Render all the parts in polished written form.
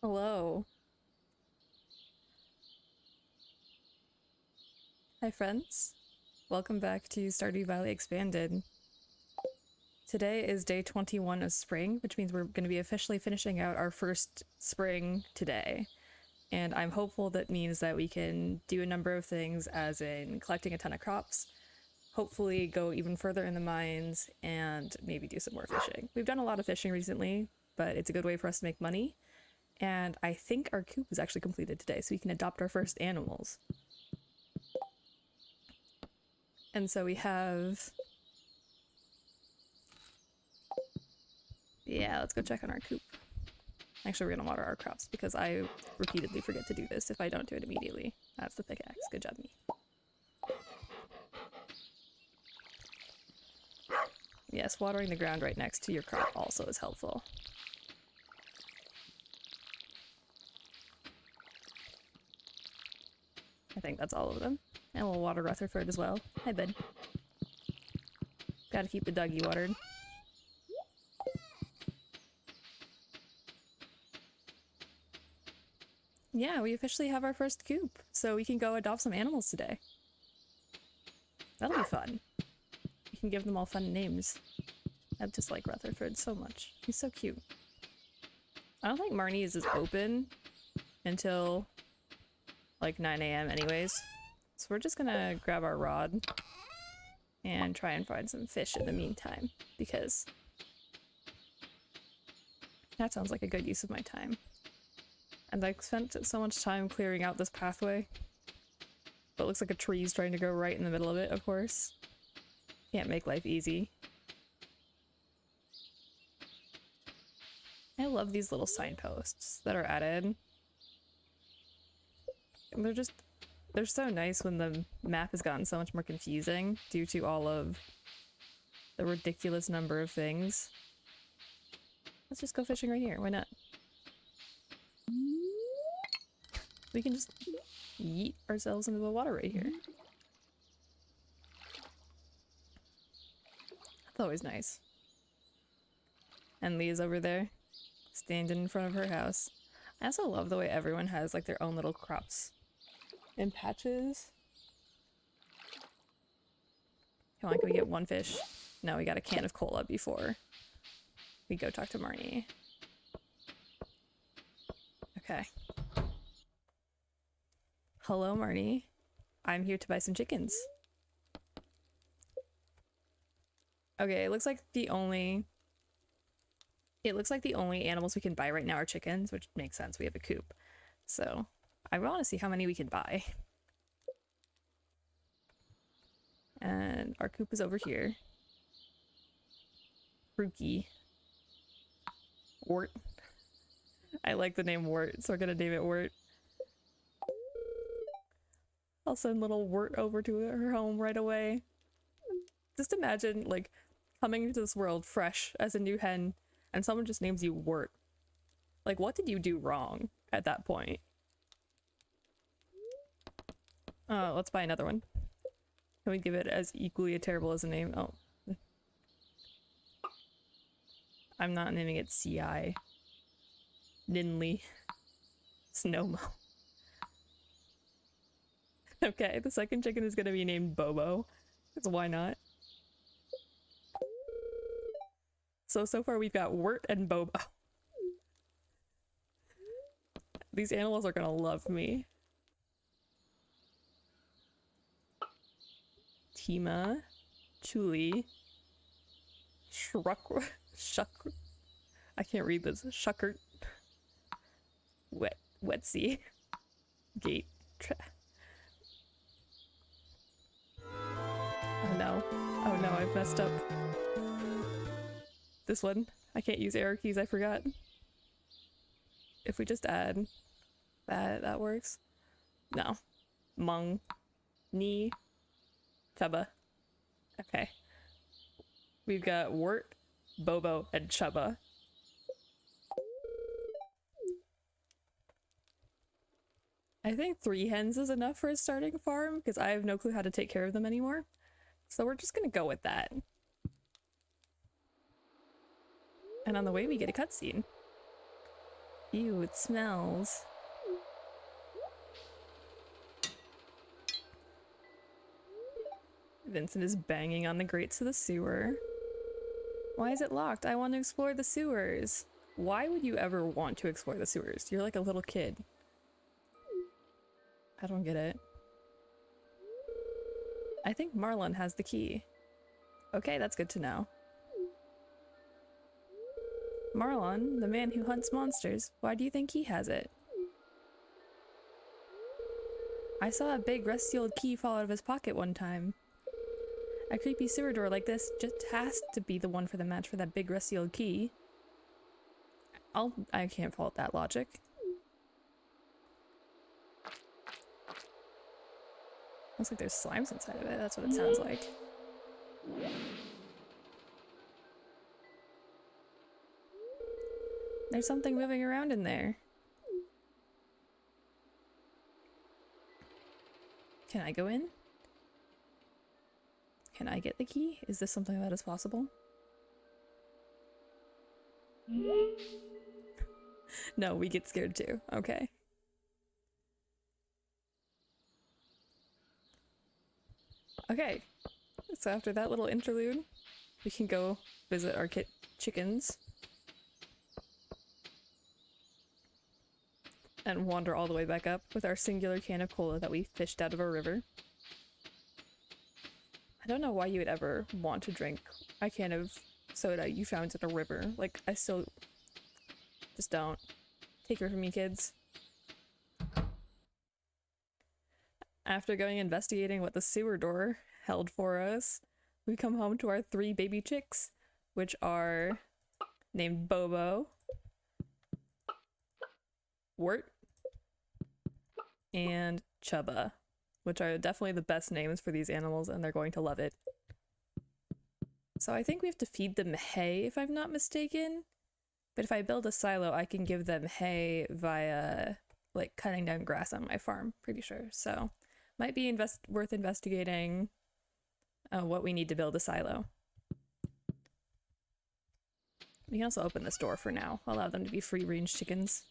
Hello. Hi friends. Welcome back to Stardew Valley Expanded. Today is day 21 of spring, which means we're going to be officially finishing out our first spring today. And I'm hopeful that means that we can do a number of things, as in collecting a ton of crops, hopefully go even further in the mines, and maybe do some more fishing. We've done a lot of fishing recently, but it's a good way for us to make money. And I think our coop is actually completed today, so we can adopt our first animals. And so we have... Yeah, let's go check on our coop. Actually, we're gonna water our crops because I repeatedly forget to do this if I don't do it immediately. That's the pickaxe. Good job, me. Yes, watering the ground right next to your crop also is helpful. I think that's all of them. And we'll water Rutherford as well. Hi, bud. Gotta keep the doggy watered. Yeah, we officially have our first coop, so we can go adopt some animals today. That'll be fun. We can give them all fun names. I just like Rutherford so much. He's so cute. I don't think Marnie is open until like 9 a.m. anyways. So we're just gonna grab our rod and try and find some fish in the meantime, because that sounds like a good use of my time. And I spent so much time clearing out this pathway. But it looks like a tree's trying to go right in the middle of it, of course. Can't make life easy. I love these little signposts that are added. And they're so nice when the map has gotten so much more confusing due to all of the ridiculous number of things. Let's just go fishing right here, why not? We can just yeet ourselves into the water right here. That's always nice. And Leah's over there, standing in front of her house. I also love the way everyone has like their own little crops in patches. Come on, can we get one fish? No, we got a can of cola before we go talk to Marnie. Okay. Hello, Marnie. I'm here to buy some chickens. Okay, it looks like the only animals we can buy right now are chickens, which makes sense. We have a coop. So I want to see how many we can buy. And our coop is over here. Rookie. Wart. I like the name Wart, so we're gonna name it Wart. I'll send little Wart over to her home right away. Just imagine, like, coming into this world fresh as a new hen, and someone just names you Wart. Like, what did you do wrong at that point? Let's buy another one. Can we give it as equally a terrible as a name? Oh. I'm not naming it CI. Ninley. Snowmo. Okay, the second chicken is gonna be named Bobo. Because why not? So far we've got Wirt and Bobo. These animals are gonna love me. Tima, Chuli, Shuck. I can't read this. Shuckert, Wetsy, Gate. Oh no. Oh no, I've messed up. This one. I can't use arrow keys, I forgot. If we just add that works. No. Mung. Ni. Chubba. Okay. We've got Wart, Bobo, and Chubba. I think 3 hens is enough for a starting farm, because I have no clue how to take care of them anymore. So we're just gonna go with that. And on the way we get a cutscene. Ew, it smells. Vincent is banging on the grates of the sewer. Why is it locked? I want to explore the sewers. Why would you ever want to explore the sewers? You're like a little kid. I don't get it. I think Marlon has the key. Okay, that's good to know. Marlon, the man who hunts monsters, why do you think he has it? I saw a big rusty old key fall out of his pocket one time. A creepy sewer door like this just has to be the one for the match for that big rusty old key. I can't fault that logic. Looks like there's slimes inside of it, that's what it sounds like. There's something moving around in there. Can I go in? Can I get the key? Is this something that is possible? No, we get scared too. Okay. Okay. So after that little interlude, we can go visit our chickens. And wander all the way back up with our singular can of cola that we fished out of a river. I don't know why you would ever want to drink a can of soda you found in a river. Like, I still just don't. Take her from me, kids. After going investigating what the sewer door held for us, we come home to our 3 baby chicks, which are named Bobo, Wirt, and Chubba, which are definitely the best names for these animals, and they're going to love it. So I think we have to feed them hay, if I'm not mistaken. But if I build a silo, I can give them hay via, like, cutting down grass on my farm, pretty sure. So might be worth investigating what we need to build a silo. We can also open this door for now, allow them to be free-range chickens.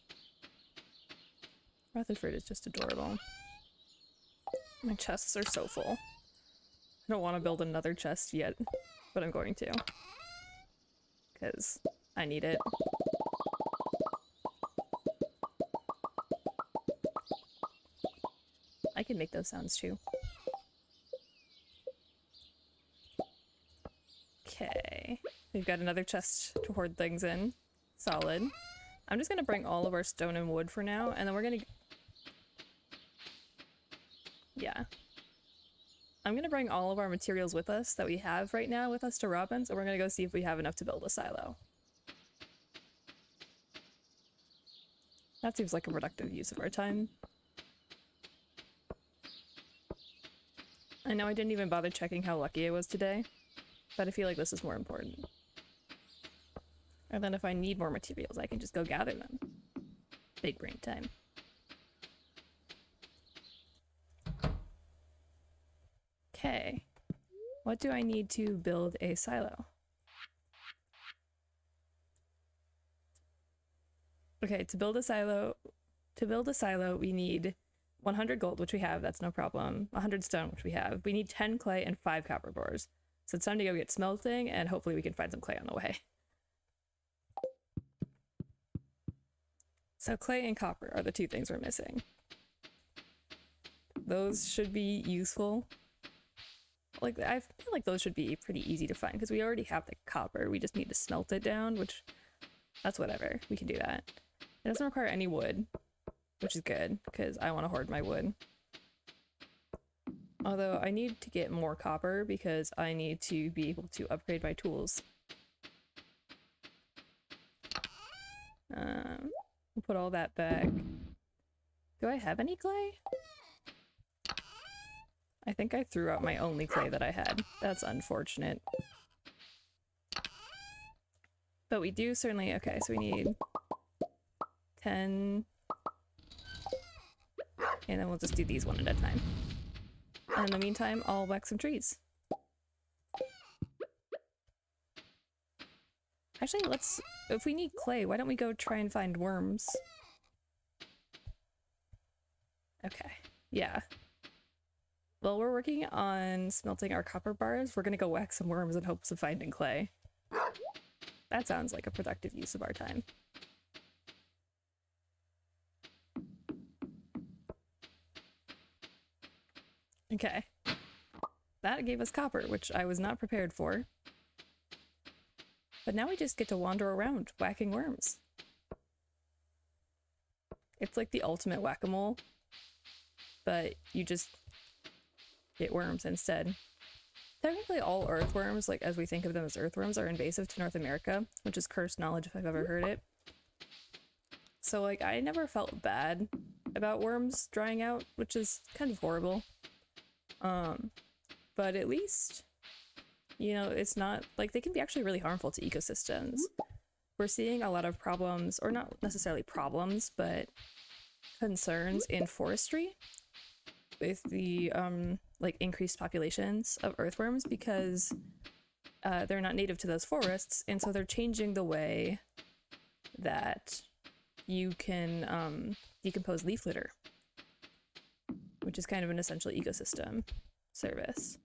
Rutherford is just adorable. My chests are so full. I don't want to build another chest yet, but I'm going to. Because I need it. I can make those sounds too. Okay. We've got another chest to hoard things in. Solid. I'm just gonna bring all of our stone and wood for now, and then we're gonna... Yeah. I'm gonna bring all of our materials with us that we have right now with us to Robin's, and we're gonna go see if we have enough to build a silo. That seems like a productive use of our time. I know I didn't even bother checking how lucky I was today, but I feel like this is more important. And then if I need more materials, I can just go gather them. Big brain time. Okay. What do I need to build a silo? Okay, to build a silo, we need 100 gold, which we have, that's no problem. 100 stone, which we have. We need 10 clay and 5 copper cores. So it's time to go get smelting, and hopefully we can find some clay on the way. So clay and copper are the 2 things we're missing. Those should be useful. Like, I feel like those should be pretty easy to find, because we already have the copper. We just need to smelt it down, which, that's whatever. We can do that. It doesn't require any wood, which is good, because I want to hoard my wood. Although I need to get more copper, because I need to be able to upgrade my tools. We'll put all that back. Do I have any clay? I think I threw out my only clay that I had. That's unfortunate. But we do certainly... Okay, so we need 10... And then we'll just do these one at a time. And in the meantime, I'll whack some trees. Actually, if we need clay, why don't we go try and find worms? Okay, yeah. While we're working on smelting our copper bars, we're gonna go whack some worms in hopes of finding clay. That sounds like a productive use of our time. Okay. That gave us copper, which I was not prepared for. But now we just get to wander around whacking worms. It's like the ultimate whack-a-mole, but you just get worms instead. Technically all earthworms, like as we think of them as earthworms, are invasive to North America, which is cursed knowledge if I've ever heard it. So like I never felt bad about worms drying out, which is kind of horrible. But at least, you know, it's not like they can be actually really harmful to ecosystems. We're seeing a lot of problems, or not necessarily problems, but concerns in forestry with the like increased populations of earthworms because they're not native to those forests, and so they're changing the way that you can decompose leaf litter, which is kind of an essential ecosystem service.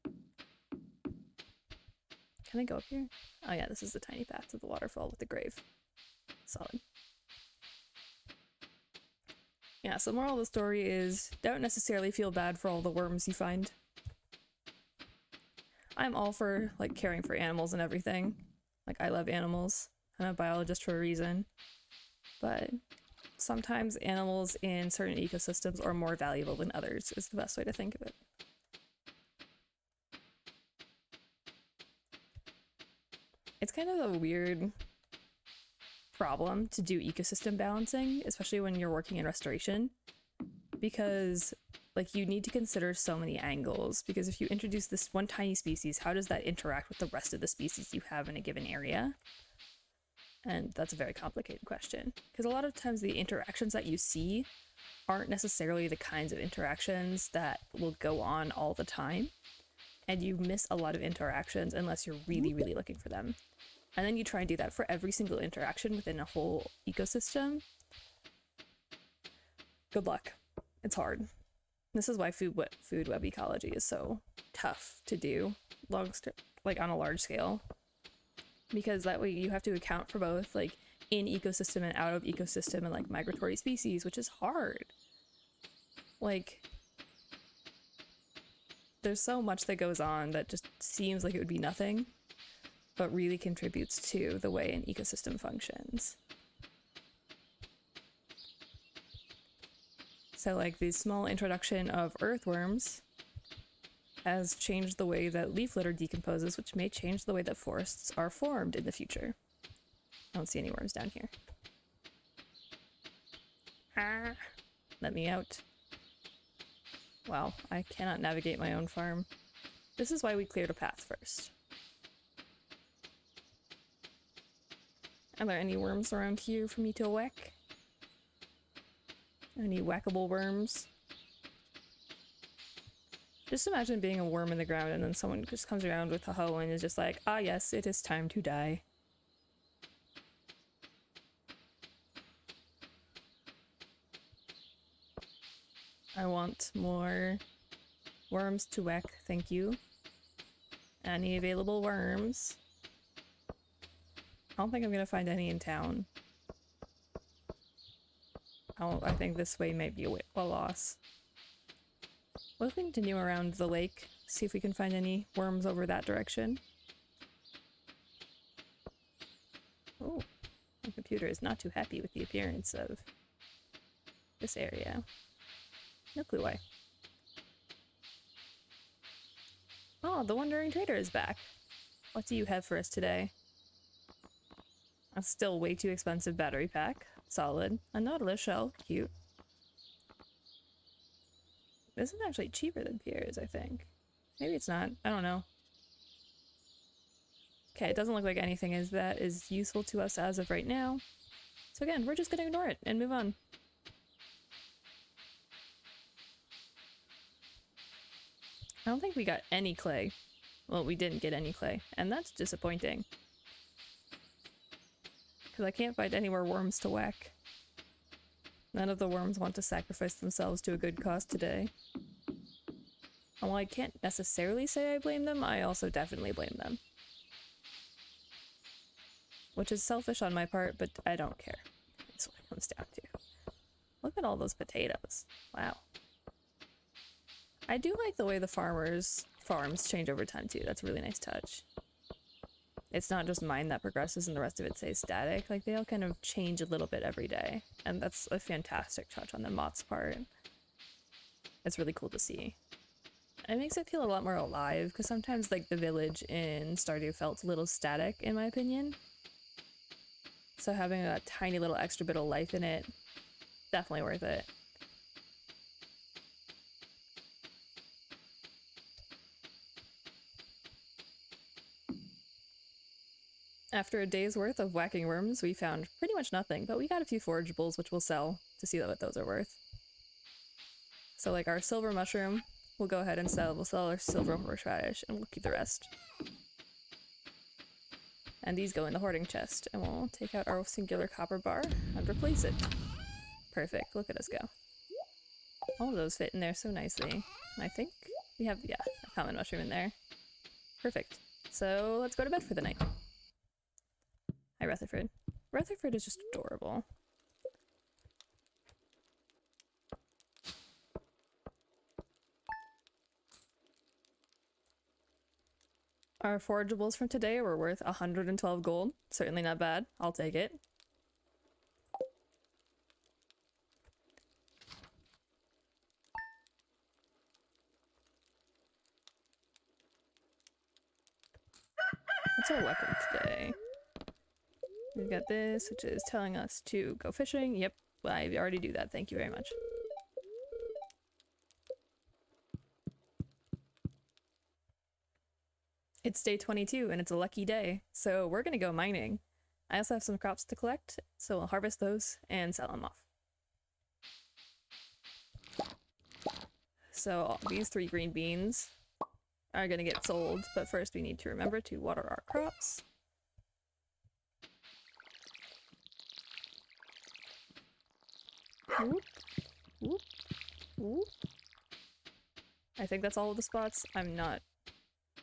Can I go up here? Oh yeah, this is the tiny path to the waterfall with the grave. Solid. Yeah, so moral of the story is don't necessarily feel bad for all the worms you find. I'm all for like caring for animals and everything. Like I love animals. I'm a biologist for a reason. But sometimes animals in certain ecosystems are more valuable than others is the best way to think of it. It's kind of a weird problem to do ecosystem balancing, especially when you're working in restoration, because like you need to consider so many angles, because if you introduce this one tiny species, how does that interact with the rest of the species you have in a given area? And that's a very complicated question, because a lot of times the interactions that you see aren't necessarily the kinds of interactions that will go on all the time, and you miss a lot of interactions unless you're really, really looking for them. And then you try and do that for every single interaction within a whole ecosystem. Good luck. It's hard. This is why food web ecology is so tough to do, like on a large scale, because that way you have to account for both like in ecosystem and out of ecosystem and like migratory species, which is hard. Like there's so much that goes on that just seems like it would be nothing, but really contributes to the way an ecosystem functions. So like the small introduction of earthworms has changed the way that leaf litter decomposes, which may change the way that forests are formed in the future. I don't see any worms down here. Ah, let me out. Wow, I cannot navigate my own farm. This is why we cleared a path first. Are there any worms around here for me to whack? Any whackable worms? Just imagine being a worm in the ground and then someone just comes around with a hoe and is just like, ah yes, it is time to die. I want more worms to whack, thank you. Any available worms? I don't think I'm gonna find any in town. I think this way may be a loss. We'll continue around the lake, see if we can find any worms over that direction. Oh, my computer is not too happy with the appearance of this area. No clue why. Oh, the Wandering Trader is back. What do you have for us today? A still way too expensive battery pack. Solid. A Nautilus shell. Cute. This is actually cheaper than Pierre's, I think. Maybe it's not. I don't know. Okay, it doesn't look like anything is useful to us as of right now. So again, we're just gonna ignore it and move on. I don't think we got any clay. Well, we didn't get any clay, and that's disappointing. because I can't find any more worms to whack. None of the worms want to sacrifice themselves to a good cause today. And while I can't necessarily say I blame them, I also definitely blame them. Which is selfish on my part, but I don't care. That's what it comes down to. Look at all those potatoes. Wow. I do like the way the farms change over time too. That's a really nice touch. It's not just mine that progresses and the rest of it stays static. Like, they all kind of change a little bit every day. And that's a fantastic touch on the moth's part. It's really cool to see. And it makes it feel a lot more alive, because sometimes, like, the village in Stardew felt a little static, in my opinion. So having a tiny little extra bit of life in it, definitely worth it. After a day's worth of whacking worms, we found pretty much nothing, but we got a few forageables, which we'll sell to see what those are worth. So, like, our silver mushroom, we'll go ahead and sell. We'll sell our silver horseradish, and we'll keep the rest. And these go in the hoarding chest, and we'll take out our singular copper bar and replace it. Perfect. Look at us go. All of those fit in there so nicely. And I think we have, yeah, a common mushroom in there. Perfect. So let's go to bed for the night. Hi, Rutherford. Rutherford is just adorable. Our forageables from today were worth 112 gold. Certainly not bad. I'll take it. What's our weapon today? We've got this, which is telling us to go fishing. Yep, I already do that. Thank you very much. It's day 22 and it's a lucky day, so we're gonna go mining. I also have some crops to collect, so we'll harvest those and sell them off. So these 3 green beans are gonna get sold, but first we need to remember to water our crops. Whoop, whoop, whoop. I think that's all of the spots. I'm not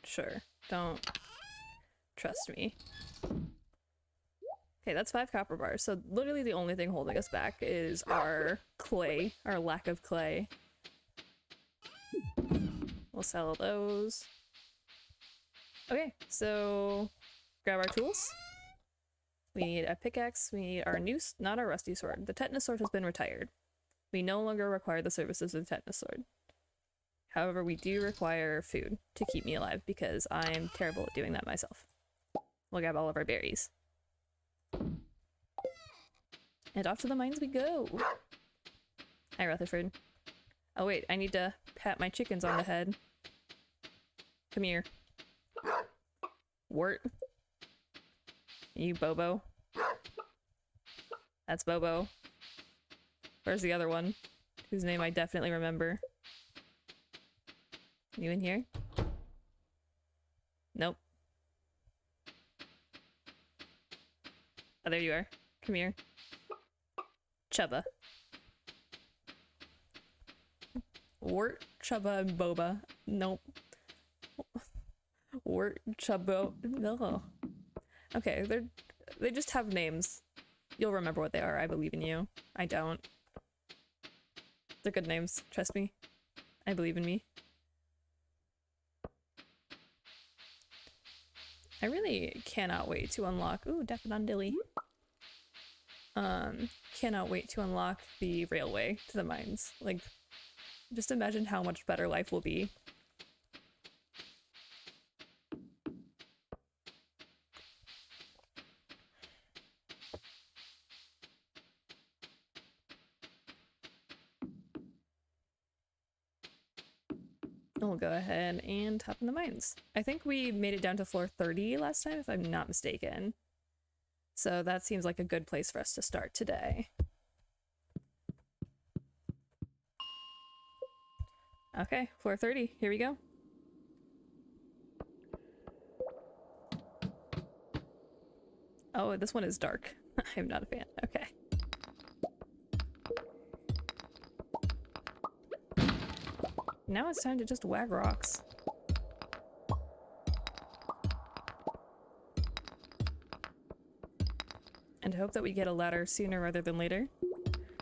sure. Don't trust me. Okay, that's 5 copper bars. So literally the only thing holding us back is our clay, our lack of clay. We'll sell those. Okay, so grab our tools. We need a pickaxe, we need our noose, not our rusty sword. The tetanus sword has been retired. We no longer require the services of the tetanus sword. However, we do require food to keep me alive because I'm terrible at doing that myself. We'll grab all of our berries. And off to the mines we go! Hi, Rutherford. Oh wait, I need to pat my chickens on the head. Come here. Wart. You Bobo. That's Bobo. Where's the other one? Whose name I definitely remember. You in here? Nope. Oh, there you are. Come here. Chubba. Wart, Chubba, and Boba. Nope. Wart, Chubbo. No. Okay, they just have names. You'll remember what they are. I believe in you. I don't. They're good names. Trust me. I believe in me. I really cannot wait to unlock— ooh, Daffodilly. Cannot wait to unlock the railway to the mines. Like, just imagine how much better life will be. We'll go ahead and hop in the mines. I think we made it down to floor 30 last time, if I'm not mistaken. So that seems like a good place for us to start today. Okay, floor 30, here we go. Oh, this one is dark. I'm not a fan. Okay. Now it's time to just whack rocks. And hope that we get a ladder sooner rather than later.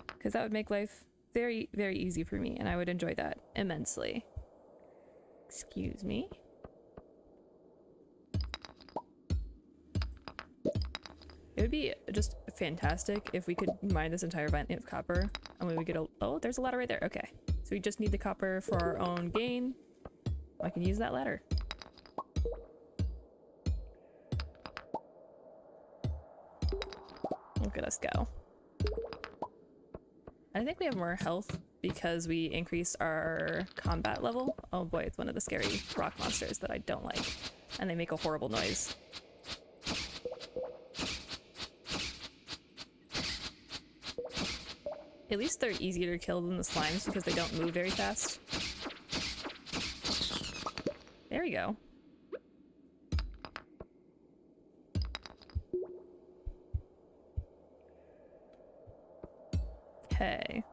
Because that would make life very, very easy for me, and I would enjoy that immensely. Excuse me. It would be just fantastic if we could mine this entire vine of copper, and we would get a— oh, there's a ladder right there. Okay. So we just need the copper for our own gain. I can use that ladder. Look at us go. I think we have more health because we increased our combat level. Oh boy, it's one of the scary rock monsters that I don't like. And they make a horrible noise. At least they're easier to kill than the slimes because they don't move very fast. There we go. Okay.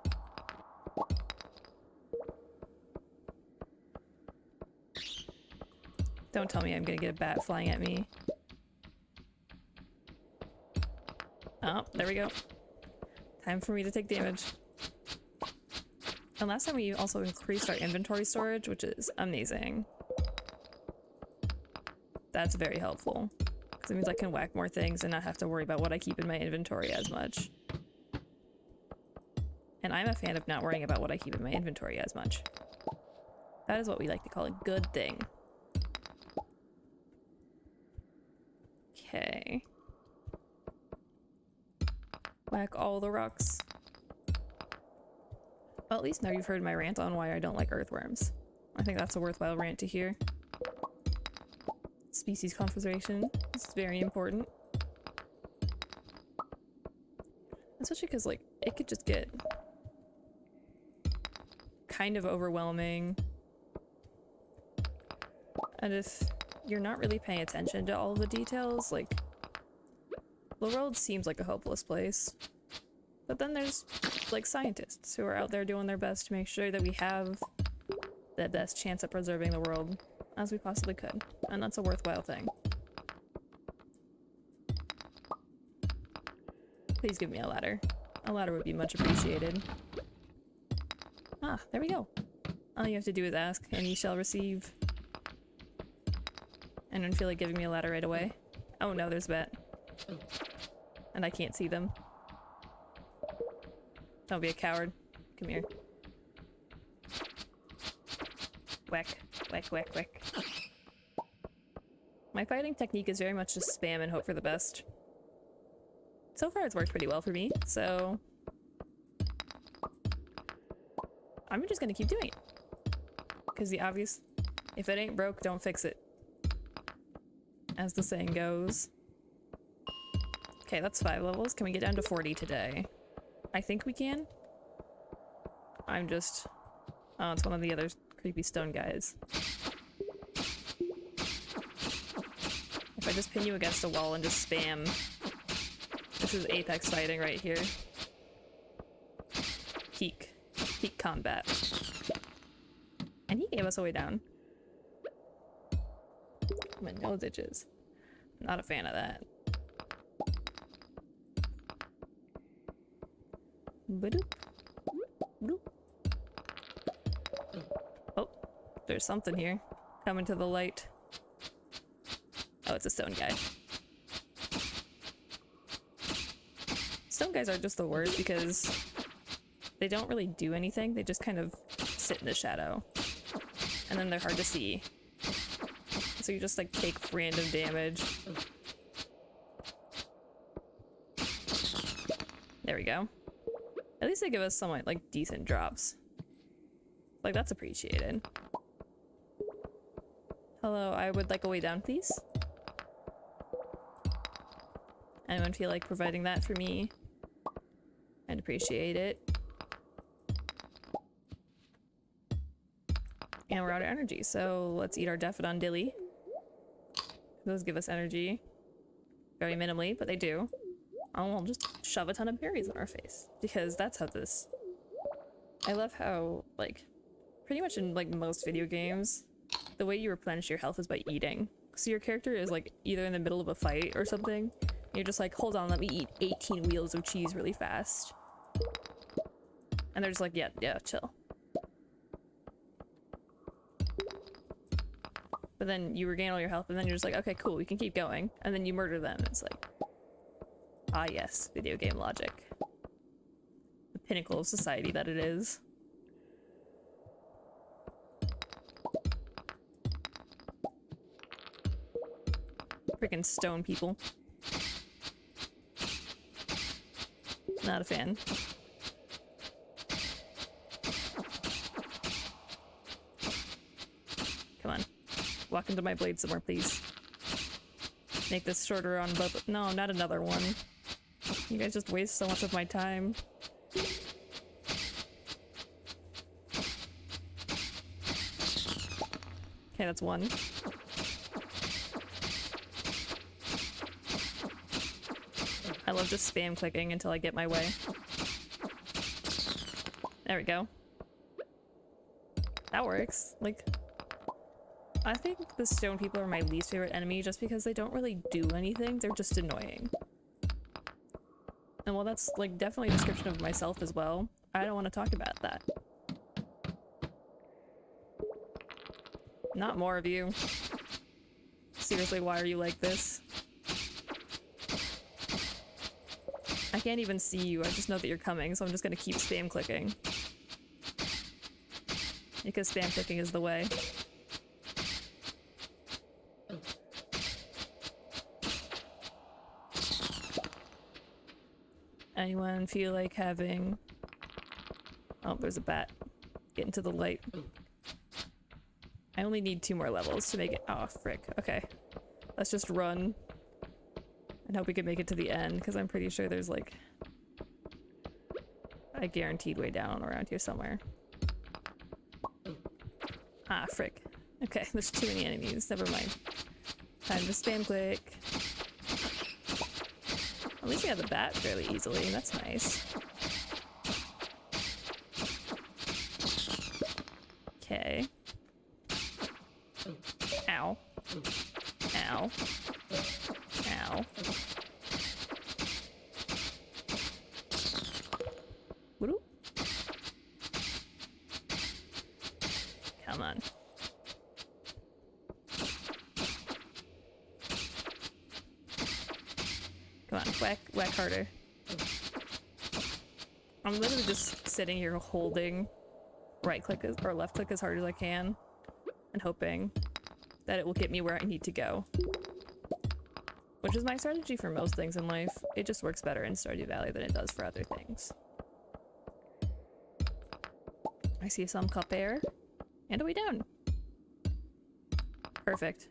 Don't tell me I'm gonna get a bat flying at me. Oh, there we go. Time for me to take damage. And last time we also increased our inventory storage, which is amazing. That's very helpful. Because it means I can whack more things and not have to worry about what I keep in my inventory as much. And I'm a fan of not worrying about what I keep in my inventory as much. That is what we like to call a good thing. Okay. Whack all the rocks. Well, at least now you've heard my rant on why I don't like earthworms. I think that's a worthwhile rant to hear. Species conservation is very important. Especially because, like, it could just get kind of overwhelming. And if you're not really paying attention to all of the details, like, the world seems like a hopeless place. But then there's, like, scientists who are out there doing their best to make sure that we have the best chance at preserving the world as we possibly could. And that's a worthwhile thing. Please give me a ladder. A ladder would be much appreciated. Ah, there we go. All you have to do is ask, and you shall receive. I don't feel like giving me a ladder right away. Oh no, there's a bat. And I can't see them. Don't be a coward. Come here. Whack, whack, whack, whack. My fighting technique is very much just spam and hope for the best. So far it's worked pretty well for me, so I'm just gonna keep doing it. Because the obvious, if it ain't broke, don't fix it. As the saying goes. Okay, that's 5 levels. Can we get down to 40 today? I think we can. I'm just... oh, it's one of the other creepy stone guys. If I just pin you against a wall and just spam... this is apex fighting right here. Peak. Peak combat. And he gave us a way down. My nose itches. Not a fan of that. Ba-doop. Bloop. Oh, there's something here. Coming to the light. Oh, it's a stone guy. Stone guys are just the worst because they don't really do anything. They just kind of sit in the shadow. And then they're hard to see. So you just like take random damage. There we go. At least they give us some like decent drops. Like, that's appreciated. Hello, I would like a way down, please. Anyone feel like providing that for me? I'd appreciate it. And we're out of energy, so let's eat our Daffodon Those give us energy. Very minimally, but they do. Oh, I'll just shove a ton of berries in our face. Because that's how this... I love how, like, pretty much in, like, most video games, the way you replenish your health is by eating. So your character is, like, either in the middle of a fight or something, and you're just like, hold on, let me eat 18 wheels of cheese really fast. And they're just like, yeah, chill. But then you regain all your health, and then you're just like, okay, cool, we can keep going. And then you murder them, and it's like, ah yes, video game logic. The pinnacle of society that it is. Freaking stone people. Not a fan. Come on. Walk into my blade somewhere, please. Make this shorter on both. No, not another one. You guys just waste so much of my time. Okay, that's one. I love just spam clicking until I get my way. There we go. That works. Like, I think the stone people are my least favorite enemy just because they don't really do anything, they're just annoying. And while that's, like, definitely a description of myself as well, I don't want to talk about that. Not more of you. Seriously, why are you like this? I can't even see you, I just know that you're coming, so I'm just gonna keep spam clicking. Because spam clicking is the way. Anyone feel like having... Oh, there's a bat. Get into the light. I only need 2 more levels to make it... Oh, frick. Okay. Let's just run. And hope we can make it to the end, because I'm pretty sure there's, like... a guaranteed way down around here somewhere. Ah, frick. Okay, there's too many enemies. Never mind. Time to spam click. At least we have the bat fairly easily. That's nice. Okay. Ow. Ow. Ow. Woo-doo. Come on. Come on, whack harder. I'm literally just sitting here holding right click or left click as hard as I can and hoping that it will get me where I need to go. Which is my strategy for most things in life. It just works better in Stardew Valley than it does for other things. I see some cup air and a way down. Perfect.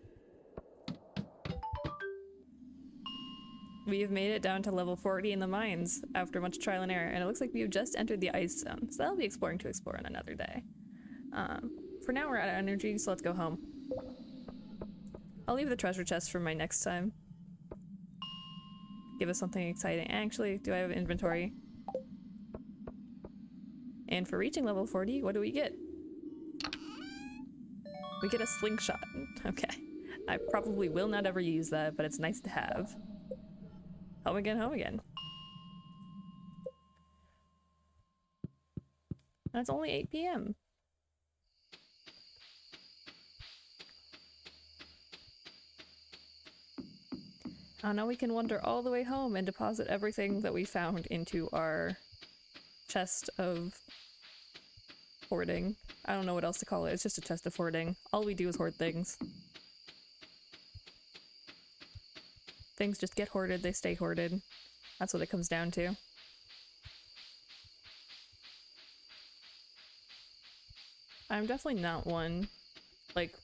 We have made it down to level 40 in the mines after much trial and error, and it looks like we have just entered the ice zone, so that'll be exploring to explore on another day. For now we're out of energy, so let's go home. I'll leave the treasure chest for my next time. Give us something exciting. Actually, do I have inventory? And for reaching level 40, what do we get? We get a slingshot. Okay. I probably will not ever use that, but it's nice to have. Home again, home again. That's only 8 p.m. Oh, now we can wander all the way home and deposit everything that we found into our chest of hoarding. I don't know what else to call it. It's just a chest of hoarding. All we do is hoard things. Things just get hoarded, they stay hoarded. That's what it comes down to. I'm definitely not one, like,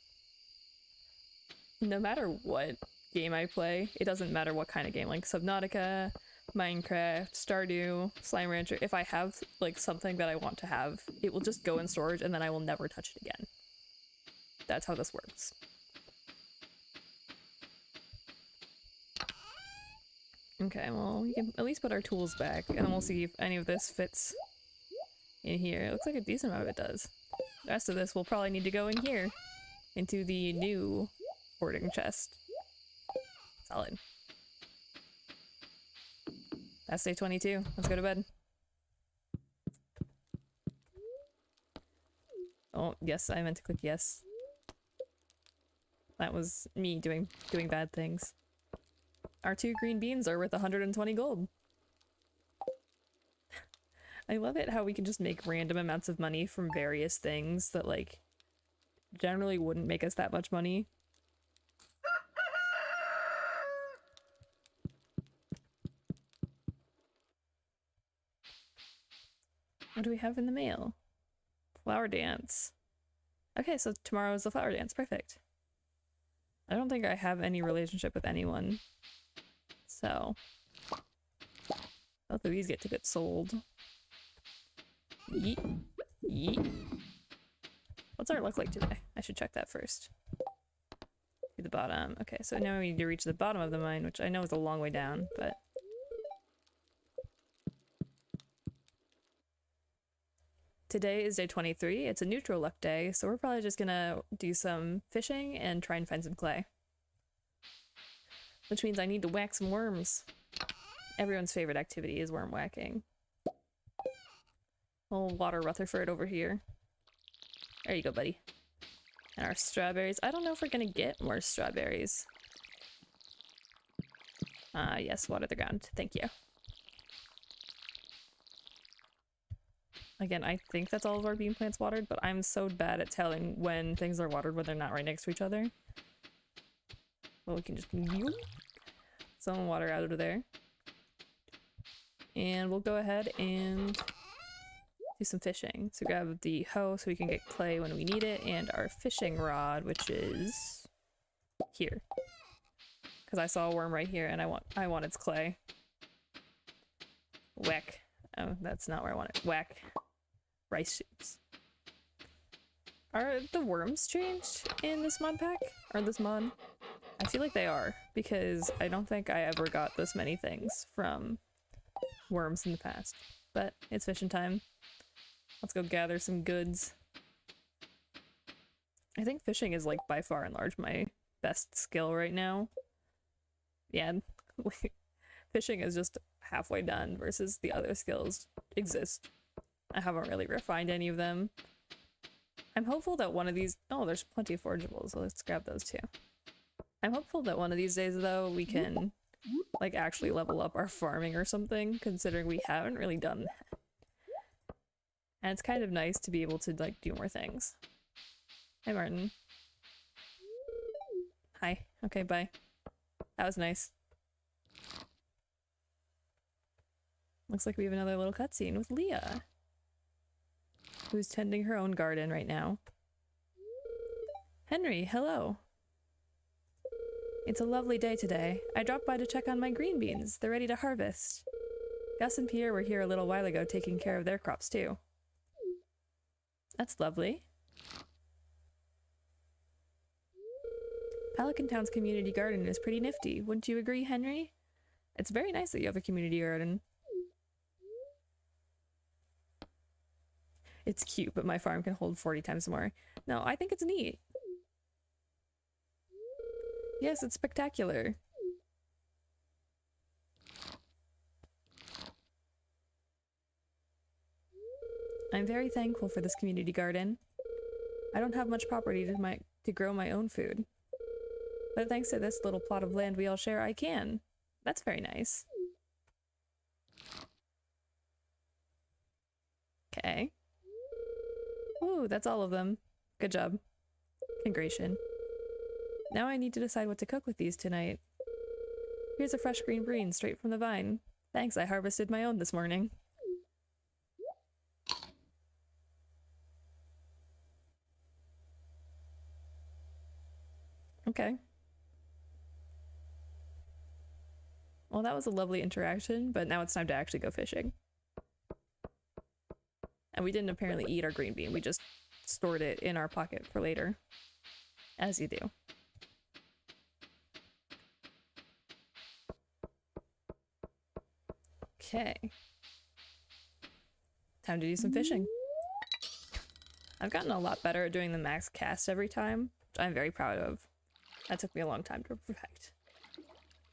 no matter what game I play, it doesn't matter what kind of game, like Subnautica, Minecraft, Stardew, Slime Rancher, if I have, like, something that I want to have, it will just go in storage and then I will never touch it again. That's how this works. Okay, well, we can at least put our tools back, and then we'll see if any of this fits in here. It looks like a decent amount of it does. The rest of this will probably need to go in here, into the new hoarding chest. Solid. That's day 22. Let's go to bed. Oh, yes, I meant to click yes. That was me doing bad things. Our 2 green beans are worth 120 gold. I love it how we can just make random amounts of money from various things that, like, generally wouldn't make us that much money. What do we have in the mail? Flower dance. Okay, so tomorrow is the flower dance. Perfect. I don't think I have any relationship with anyone. So both of these get to get sold. Yeet. Yeet. What's our luck like today? I should check that first. To the bottom. Okay, so now we need to reach the bottom of the mine, which I know is a long way down, but... Today is day 23. It's a neutral luck day, so we're probably just gonna do some fishing and try and find some clay. Which means I need to whack some worms. Everyone's favorite activity is worm whacking. We'll water Rutherford over here. There you go, buddy. And our strawberries. I don't know if we're gonna get more strawberries. Yes, water the ground. Thank you. Again, I think that's all of our bean plants watered, but I'm so bad at telling when things are watered when they're not right next to each other. Well, we can just some water out of there. And we'll go ahead and do some fishing. So grab the hoe so we can get clay when we need it, and our fishing rod, which is here. Because I saw a worm right here and I want its clay. Whack. Oh, that's not where I want it. Whack. Rice shoots. Are the worms changed in this mod pack? Or this mod? I feel like they are, because I don't think I ever got this many things from worms in the past. But it's fishing time. Let's go gather some goods. I think fishing is, like, by far and large my best skill right now. Yeah, fishing is just halfway done versus the other skills exist. I haven't really refined any of them. I'm hopeful that one of these... Oh, there's plenty of forageables, so let's grab those too. I'm hopeful that one of these days, though, we can, like, actually level up our farming or something, considering we haven't really done that. And it's kind of nice to be able to, like, do more things. Hi, Martin. Hi. Okay, bye. That was nice. Looks like we have another little cutscene with Leah, who's tending her own garden right now. Henry, hello. It's a lovely day today. I dropped by to check on my green beans. They're ready to harvest. Gus and Pierre were here a little while ago taking care of their crops too. That's lovely. Pelican Town's community garden is pretty nifty. Wouldn't you agree, Henry? It's very nice that you have a community garden. It's cute, but my farm can hold 40 times more. No, I think it's neat. Yes, it's spectacular. I'm very thankful for this community garden. I don't have much property to grow my own food. But thanks to this little plot of land we all share, I can. That's very nice. Okay. Ooh, that's all of them. Good job. Congratulations. Now I need to decide what to cook with these tonight. Here's a fresh green bean straight from the vine. Thanks, I harvested my own this morning. Okay. Well, that was a lovely interaction, but now it's time to actually go fishing. And we didn't apparently eat our green bean, we just stored it in our pocket for later. As you do. Okay. Time to do some fishing. I've gotten a lot better at doing the max cast every time, which I'm very proud of. That took me a long time to perfect.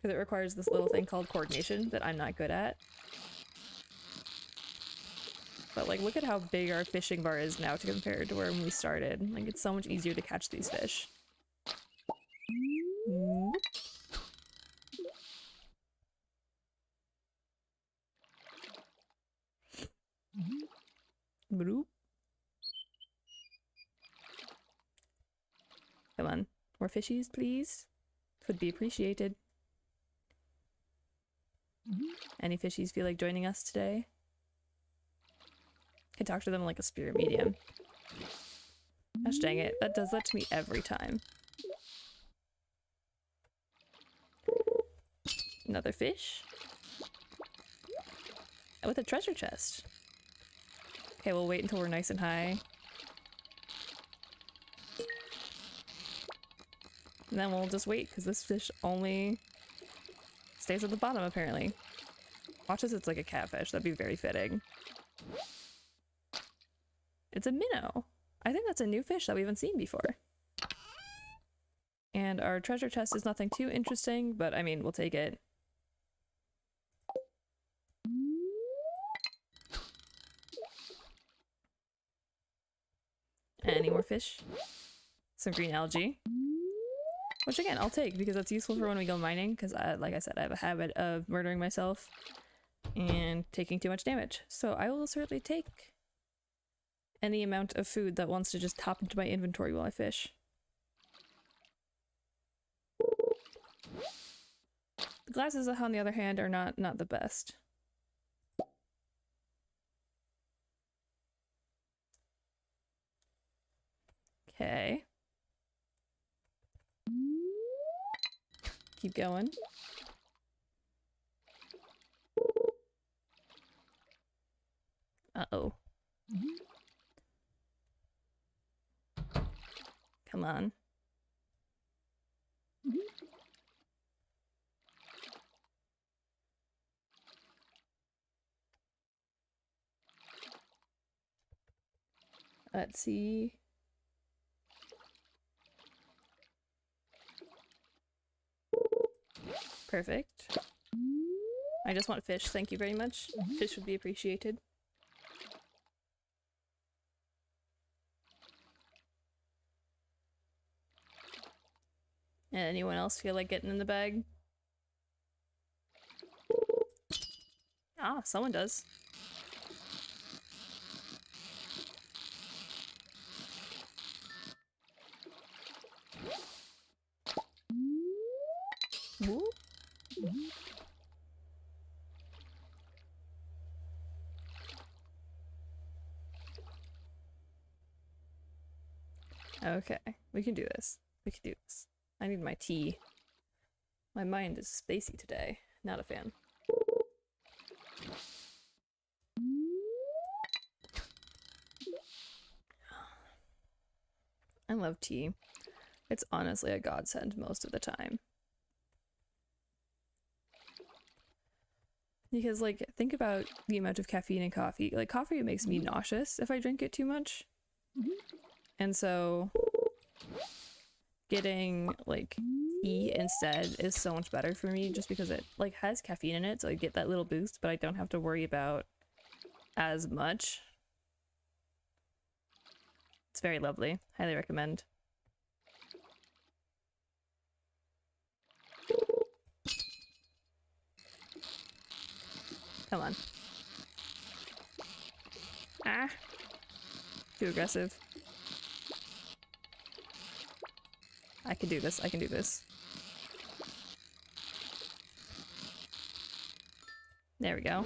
Because it requires this little thing called coordination that I'm not good at. But like, look at how big our fishing bar is now to compare to where when we started. Like, it's so much easier to catch these fish. Bloop. Come on. More fishies, please. Could be appreciated. Any fishies feel like joining us today? Can talk to them like a spirit medium. Gosh dang it, that does that to me every time. Another fish? With a treasure chest. Okay, we'll wait until we're nice and high. And then we'll just wait, because this fish only stays at the bottom, apparently. Watch this, it's like a catfish. That'd be very fitting. It's a minnow. I think that's a new fish that we haven't seen before. And our treasure chest is nothing too interesting, but I mean, we'll take it. Any more fish? Some green algae. Which again, I'll take because that's useful for when we go mining, because like I said, I have a habit of murdering myself and taking too much damage. So I will certainly take any amount of food that wants to just hop into my inventory while I fish. The glasses, on the other hand, are not the best. Okay. Keep going. Uh-oh. Come on. Let's see. Perfect. I just want fish, thank you very much. Fish would be appreciated. Anyone else feel like getting in the bag? Ah, someone does. Woo. Okay, we can do this. We can do this. I need my tea. My mind is spacey today. Not a fan. I love tea. It's honestly a godsend most of the time. Because, like, think about the amount of caffeine in coffee. Like, coffee makes me nauseous if I drink it too much. And so, getting, like, tea instead is so much better for me just because it, like, has caffeine in it, so I get that little boost, but I don't have to worry about as much. It's very lovely. Highly recommend. Come on. Ah! Too aggressive. I can do this, I can do this. There we go.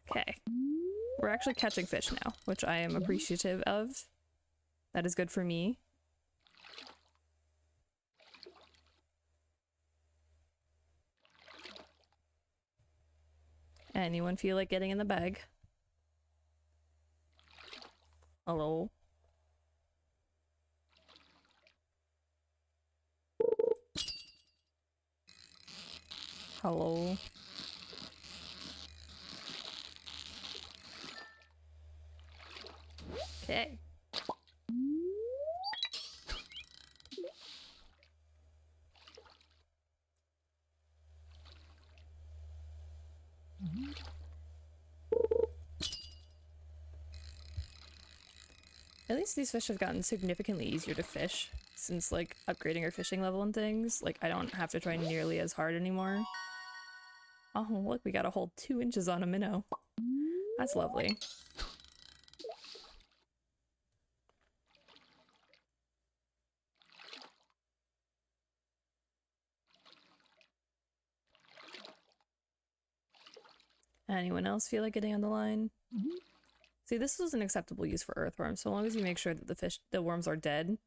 Okay. We're actually catching fish now, which I am appreciative of. That is good for me. Anyone feel like getting in the bag? Hello? Hello. Okay. At least these fish have gotten significantly easier to fish since, like, upgrading our fishing level and things. Like, I don't have to try nearly as hard anymore. Oh, look, we got a whole 2 inches on a minnow. That's lovely. Anyone else feel like getting on the line? See, this was an acceptable use for earthworms, so long as you make sure that the worms are dead.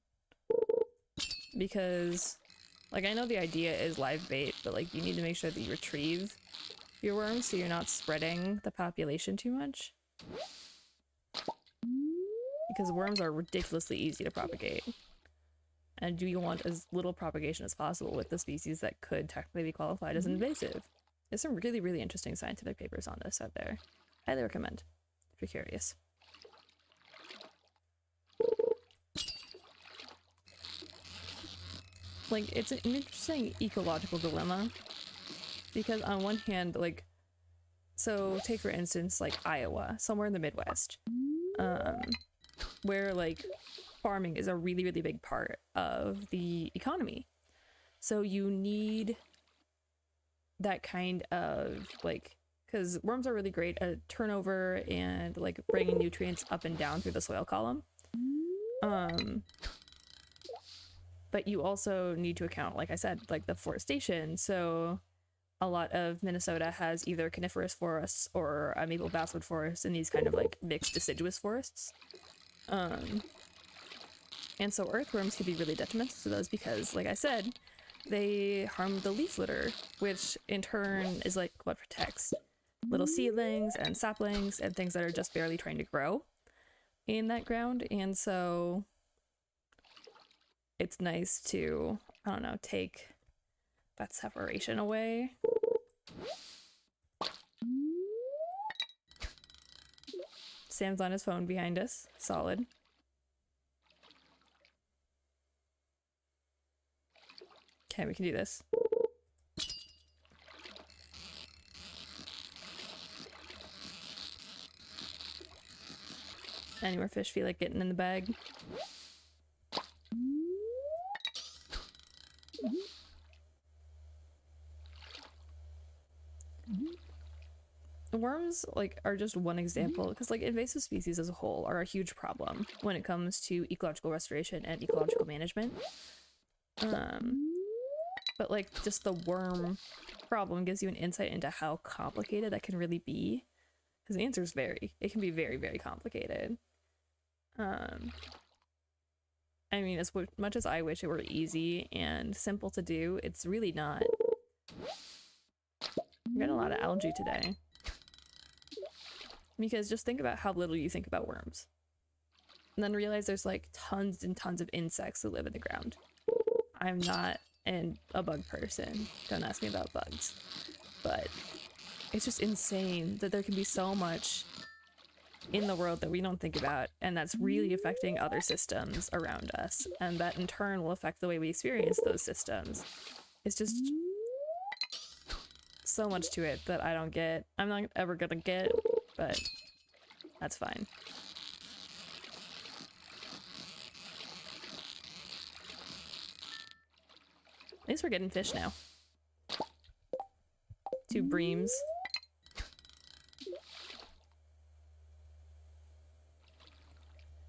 Because, like, I know the idea is live bait, but, like, you need to make sure that you retrieve your worms so you're not spreading the population too much. Because worms are ridiculously easy to propagate. And you want as little propagation as possible with the species that could technically be qualified as invasive. There's some really, really interesting scientific papers on this out there. Highly recommend, if you're curious. Like, it's an interesting ecological dilemma. Because on one hand, like, so take for instance, like Iowa, somewhere in the Midwest, where, like, farming is a really, really big part of the economy. So you need that kind of, like, because worms are really great at turnover and, like, bringing nutrients up and down through the soil column. But you also need to account, like I said, like, the forestation. So a lot of Minnesota has either coniferous forests or a maple basswood forest and these kind of, like, mixed deciduous forests. And so earthworms can be really detrimental to those because, like I said, they harm the leaf litter, which in turn is, like, what protects little seedlings and saplings and things that are just barely trying to grow in that ground. And so it's nice to, I don't know, take that separation away. Sam's on his phone behind us. Solid. Okay, we can do this. Any more fish feel like getting in the bag? Worms, like, are just one example, because, like, invasive species as a whole are a huge problem when it comes to ecological restoration and ecological management. But, like, just the worm problem gives you an insight into how complicated that can really be. Because the answer is it can be very, very complicated. I mean, as much as I wish it were easy and simple to do, it's really not. I'm getting a lot of algae today. Because just think about how little you think about worms. And then realize there's, like, tons and tons of insects that live in the ground. I'm not a bug person. Don't ask me about bugs. But it's just insane that there can be so much in the world that we don't think about, and that's really affecting other systems around us. And that in turn will affect the way we experience those systems. It's just so much to it that I don't get. I'm not ever gonna get, but that's fine. At least we're getting fish now. 2 breams.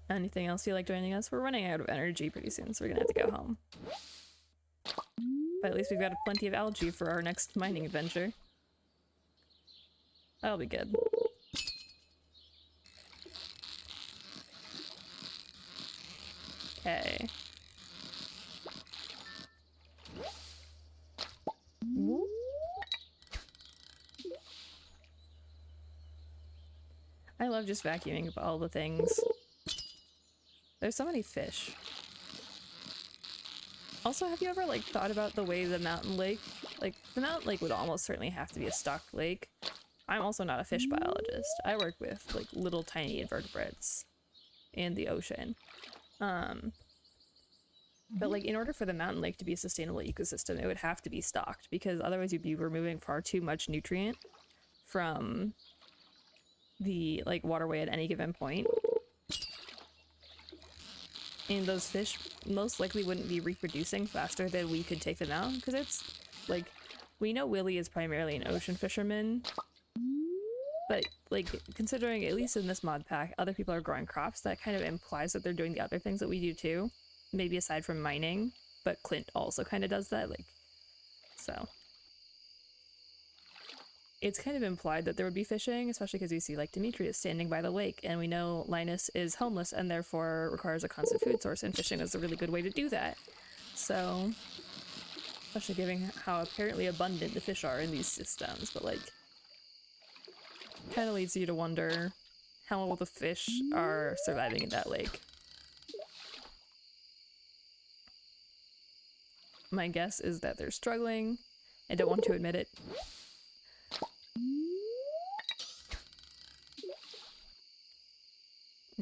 Anything else you like joining us? We're running out of energy pretty soon, so we're gonna have to go home. But at least we've got plenty of algae for our next mining adventure. That'll be good. Okay. I love just vacuuming up all the things. There's so many fish. Also, have you ever, like, thought about the way the mountain lake, like, The mountain lake would almost certainly have to be a stocked lake. I'm also not a fish biologist. I work with like little tiny invertebrates in the ocean. But like in order for the mountain lake to be a sustainable ecosystem, it would have to be stocked, because otherwise you'd be removing far too much nutrient from the like waterway at any given point. And those fish most likely wouldn't be reproducing faster than we could take them out, because it's like, we know Willy is primarily an ocean fisherman, but like considering, at least in this mod pack, other people are growing crops, that kind of implies that they're doing the other things that we do too. Maybe aside from mining, but Clint also kind of does that, like, so. It's kind of implied that there would be fishing, especially because you see like Demetrius standing by the lake, and we know Linus is homeless and therefore requires a constant food source, and fishing is a really good way to do that. So, especially given how apparently abundant the fish are in these systems, but like, kind of leads you to wonder how all the fish are surviving in that lake. My guess is that they're struggling. I don't want to admit it.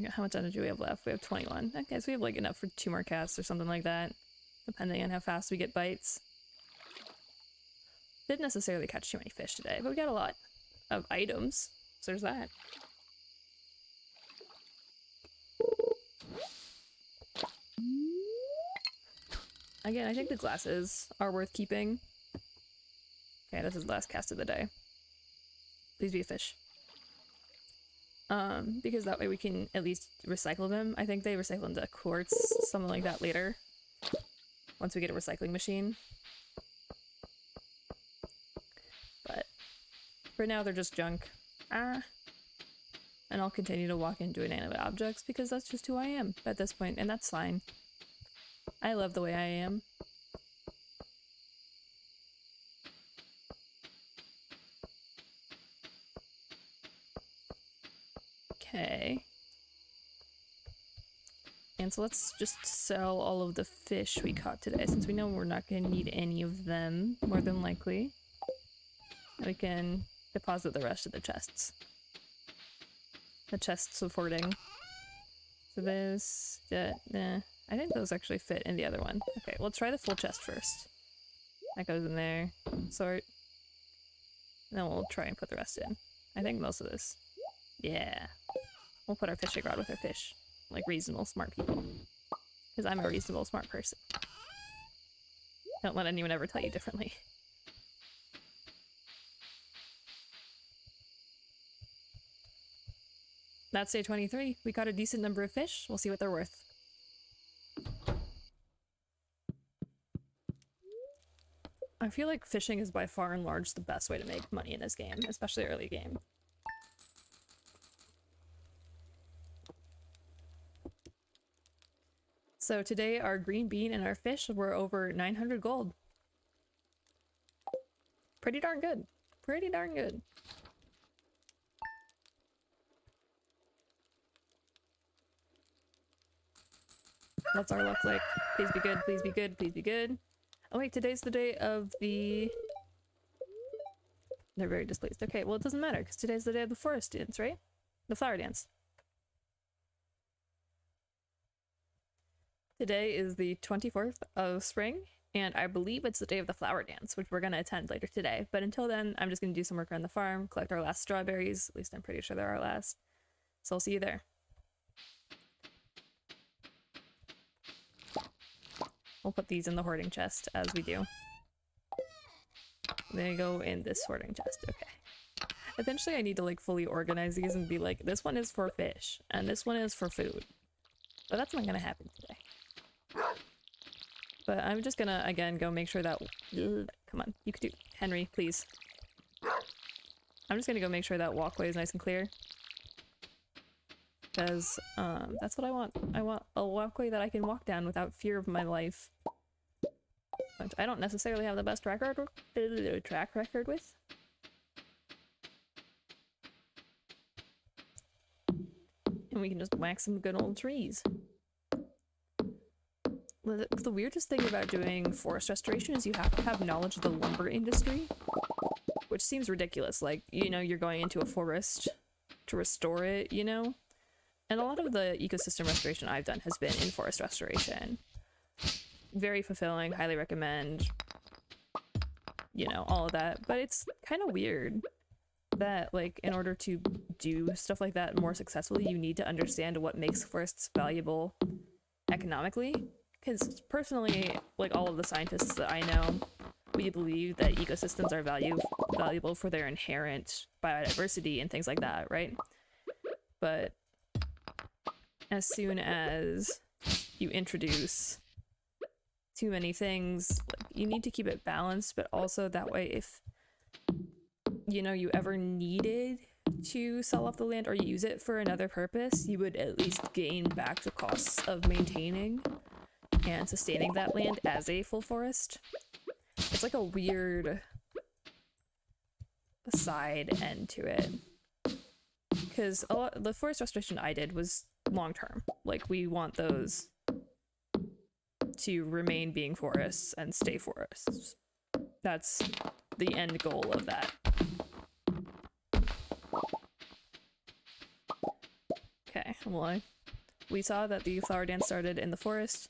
How much energy do we have left? We have 21. Okay, so we have like enough for 2 more casts or something like that, depending on how fast we get bites. Didn't necessarily catch too many fish today, but we got a lot of items, so there's that. Again, I think the glasses are worth keeping. Okay, this is the last cast of the day. Please be a fish. Because that way we can at least recycle them. I think they recycle into quartz, something like that later, once we get a recycling machine. But for now, they're just junk. And I'll continue to walk into inanimate objects because that's just who I am at this point, and that's fine. I love the way I am. Okay. And so let's just sell all of the fish we caught today, since we know we're not going to need any of them, more than likely. We can deposit the rest of the chests. The chests of hoarding. So this... I think those actually fit in the other one. Okay, we'll try the full chest first. That goes in there. Sort. And then we'll try and put the rest in. I think most of this. Yeah. We'll put our fishing rod with our fish. Like reasonable, smart people. Because I'm a reasonable, smart person. Don't let anyone ever tell you differently. That's day 23. We caught a decent number of fish. We'll see what they're worth. I feel like fishing is by far and large the best way to make money in this game, especially early game. So today our green bean and our fish were over 900 gold. Pretty darn good. Pretty darn good. What's our luck like? Please be good, please be good, please be good. Oh wait, today's the day of the... They're very displeased. Okay, well it doesn't matter, because today's the day of the forest dance, right? The flower dance. Today is the 24th of spring, and I believe it's the day of the flower dance, which we're going to attend later today. But until then, I'm just going to do some work around the farm, collect our last strawberries. At least I'm pretty sure they're our last. So I'll see you there. We'll put these in the hoarding chest, as we do. They go in this hoarding chest. Okay. Eventually I need to like fully organize these and be like, this one is for fish, and this one is for food. But that's not going to happen today. But I'm just gonna, again, go make sure that... Come on, you could do... Henry, please. I'm just gonna go make sure that walkway is nice and clear. Because, that's what I want. I want a walkway that I can walk down without fear of my life. Which I don't necessarily have the best track record with. And we can just whack some good old trees. The weirdest thing about doing forest restoration is you have to have knowledge of the lumber industry, which seems ridiculous. Like, you know, you're going into a forest to restore it, you know? And a lot of the ecosystem restoration I've done has been in forest restoration. Very fulfilling, highly recommend, you know, all of that. But it's kind of weird that, like, in order to do stuff like that more successfully, you need to understand what makes forests valuable economically. Because personally, like all of the scientists that I know, we believe that ecosystems are valuable for their inherent biodiversity and things like that, right? But as soon as you introduce too many things, like, you need to keep it balanced, but also that way if, you know, you ever needed to sell off the land or use it for another purpose, you would at least gain back the costs of maintaining and sustaining that land as a full forest. It's like a weird side end to it. Because the forest restoration I did was long term. Like, we want those to remain being forests and stay forests. That's the end goal of that. Okay, well, we saw that the flower dance started in the forest,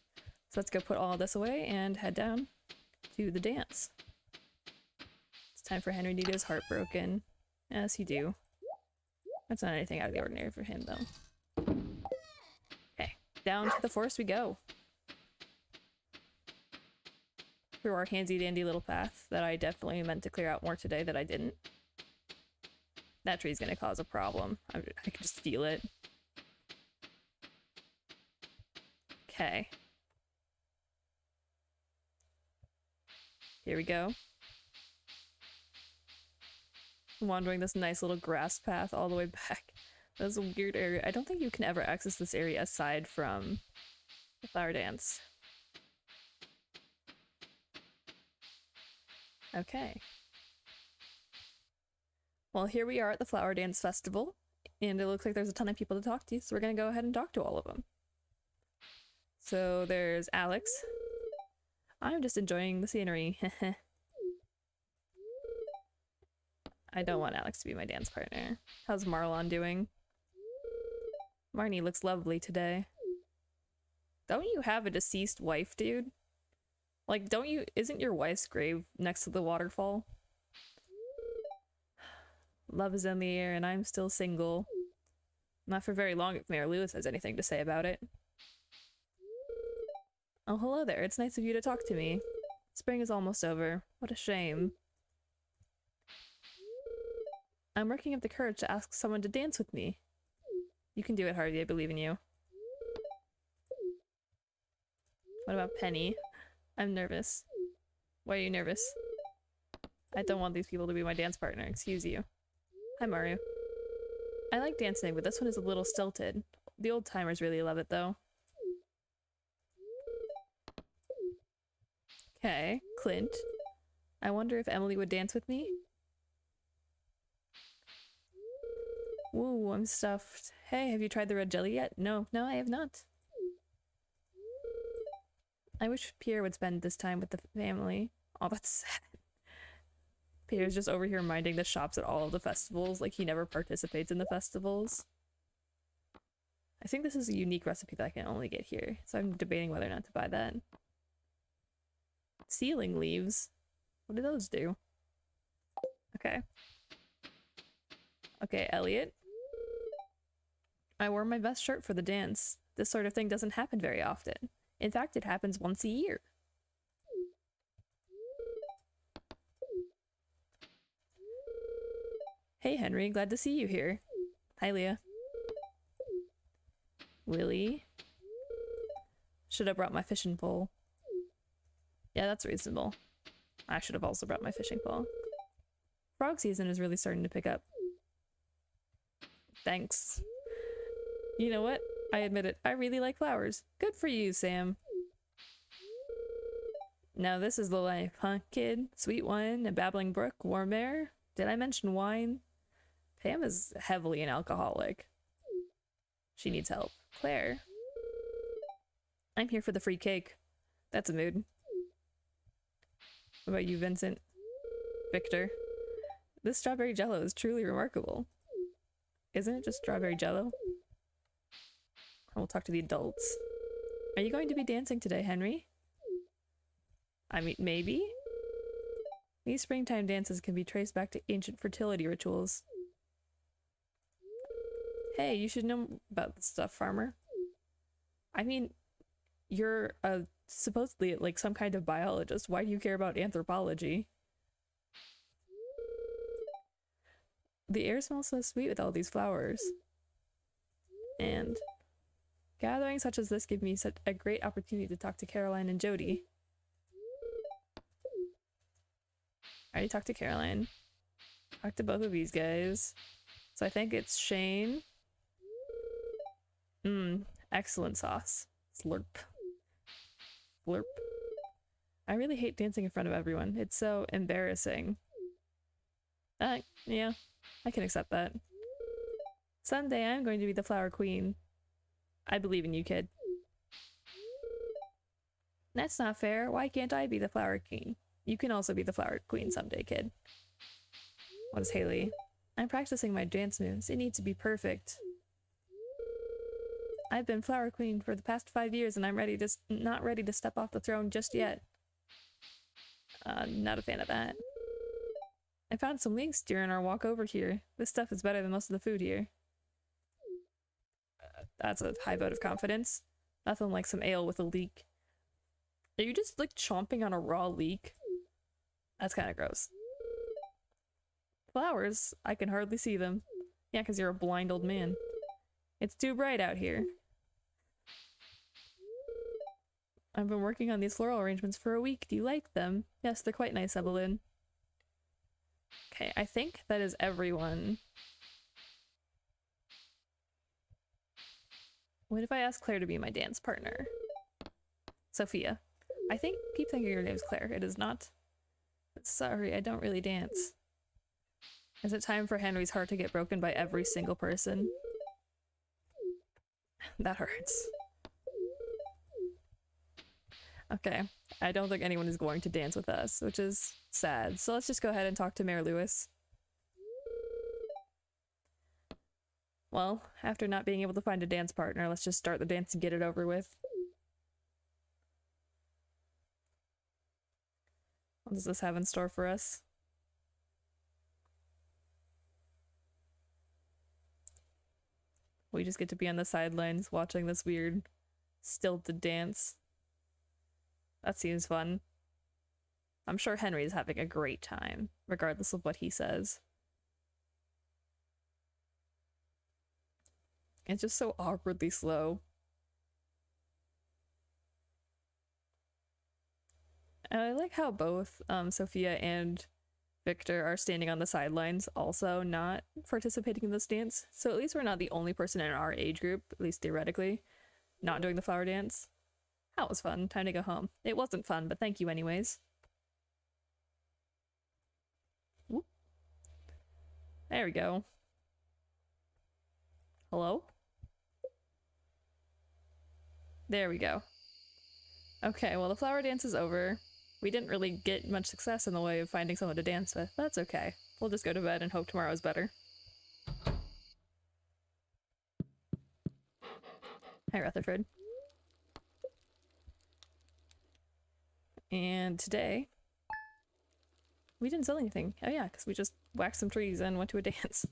so let's go put all this away and head down to the dance. It's time for Henry to get his heart broken, as he do. That's not anything out of the ordinary for him, though. Okay, down to the forest we go. Through our handsy-dandy little path that I definitely meant to clear out more today that I didn't. That tree's gonna cause a problem. I can just feel it. Okay. Here we go. Wandering this nice little grass path all the way back. That's a weird area. I don't think you can ever access this area aside from the flower dance. Okay. Well, here we are at the Flower Dance Festival, and it looks like there's a ton of people to talk to, so we're gonna go ahead and talk to all of them. So there's Alex. I'm just enjoying the scenery. I don't want Alex to be my dance partner. How's Marlon doing? Marnie looks lovely today. Don't you have a deceased wife, dude? Like, isn't your wife's grave next to the waterfall? Love is in the air and I'm still single. Not for very long if Mayor Lewis has anything to say about it. Oh, hello there. It's nice of you to talk to me. Spring is almost over. What a shame. I'm working up the courage to ask someone to dance with me. You can do it, Harvey. I believe in you. What about Penny? I'm nervous. Why are you nervous? I don't want these people to be my dance partner. Excuse you. Hi, Mario. I like dancing, but this one is a little stilted. The old timers really love it, though. Okay, Clint. I wonder if Emily would dance with me? Ooh, I'm stuffed. Hey, have you tried the red jelly yet? No, I have not. I wish Pierre would spend this time with the family. Oh, that's sad. Pierre's just over here minding the shops at all of the festivals, like he never participates in the festivals. I think this is a unique recipe that I can only get here, so I'm debating whether or not to buy that. Ceiling leaves? What do those do? Okay. Okay, Elliot. I wore my best shirt for the dance. This sort of thing doesn't happen very often. In fact, it happens once a year. Hey, Henry. Glad to see you here. Hi, Leah. Willie. Should have brought my fishing pole. Yeah, that's reasonable. I should have also brought my fishing pole. Frog season is really starting to pick up. Thanks. You know what? I admit it. I really like flowers. Good for you, Sam. Now this is the life, huh, kid? Sweet wine, a babbling brook, warm air. Did I mention wine? Pam is heavily an alcoholic. She needs help. Claire. I'm here for the free cake. That's a mood. What about you, Vincent? Victor? This strawberry jello is truly remarkable. Isn't it just strawberry jello? We'll talk to the adults. Are you going to be dancing today, Henry? I mean, maybe? These springtime dances can be traced back to ancient fertility rituals. Hey, you should know about this stuff, farmer. I mean, you're supposedly like some kind of biologist. Why do you care about anthropology? The air smells so sweet with all these flowers. And gatherings such as this give me such a great opportunity to talk to Caroline and Jody. I already talked to Caroline. Talked to both of these guys. So I think it's Shane. Excellent sauce. Slurp. Slurp. I really hate dancing in front of everyone. It's so embarrassing. Yeah, I can accept that. Someday I'm going to be the flower queen. I believe in you, kid. That's not fair. Why can't I be the flower queen? You can also be the flower queen someday, kid. What is Haley? I'm practicing my dance moves. It needs to be perfect. I've been flower queen for the past 5 years and I'm not ready to step off the throne just yet. Not a fan of that. I found some leeks during our walk over here. This stuff is better than most of the food here. That's a high vote of confidence. Nothing like some ale with a leek. Are you just like chomping on a raw leek? That's kind of gross. Flowers? I can hardly see them. Yeah, because you're a blind old man. It's too bright out here. I've been working on these floral arrangements for a week. Do you like them? Yes, they're quite nice, Evelyn. Okay, I think that is everyone. What if I ask Claire to be my dance partner? Sophia. I keep thinking your name's Claire. It is not. Sorry, I don't really dance. Is it time for Henry's heart to get broken by every single person? That hurts. Okay, I don't think anyone is going to dance with us, which is sad. So let's just go ahead and talk to Mayor Lewis. Well, after not being able to find a dance partner, let's just start the dance and get it over with. What does this have in store for us? We just get to be on the sidelines watching this weird stilted dance. That seems fun. I'm sure Henry's having a great time, regardless of what he says. It's just so awkwardly slow. And I like how both Sophia and Victor are standing on the sidelines, also not participating in this dance. So at least we're not the only person in our age group, at least theoretically, not doing the flower dance. That was fun. Time to go home. It wasn't fun, but thank you anyways. Whoop. There we go. Hello? There we go. Okay, well the flower dance is over. We didn't really get much success in the way of finding someone to dance with. That's okay. We'll just go to bed and hope tomorrow's better. Hi, Rutherford. And today, we didn't sell anything. Oh yeah, because we just whacked some trees and went to a dance.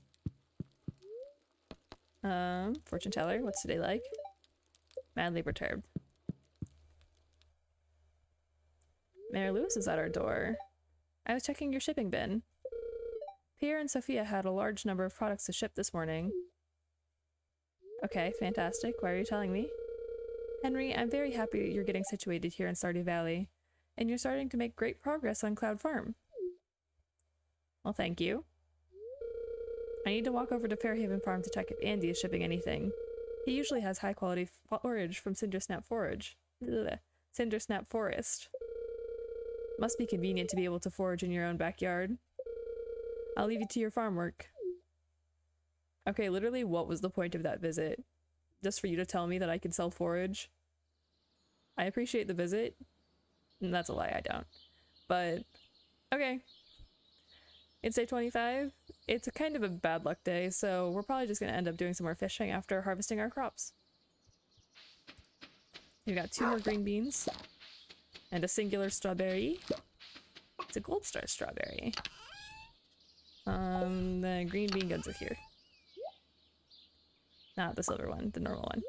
Fortune teller, what's today like? Madly perturbed. Mayor Lewis is at our door. I was checking your shipping bin. Pierre and Sophia had a large number of products to ship this morning. Okay, fantastic. Why are you telling me? Henry, I'm very happy you're getting situated here in Stardew Valley, and you're starting to make great progress on Cloud Farm. Well, thank you. I need to walk over to Fairhaven Farm to check if Andy is shipping anything. He usually has high-quality forage from Cindersnap Forage. Ugh. Cindersnap Forest. Must be convenient to be able to forage in your own backyard. I'll leave you to your farm work. Okay, literally, what was the point of that visit? Just for you to tell me that I could sell forage? I appreciate the visit, That's a lie, I don't. But, okay. It's day 25. It's a kind of a bad luck day, so we're probably just gonna end up doing some more fishing after harvesting our crops. We've got 2 more green beans. And a singular strawberry. It's a gold star strawberry. The green bean goods are here. Not the silver one, the normal one.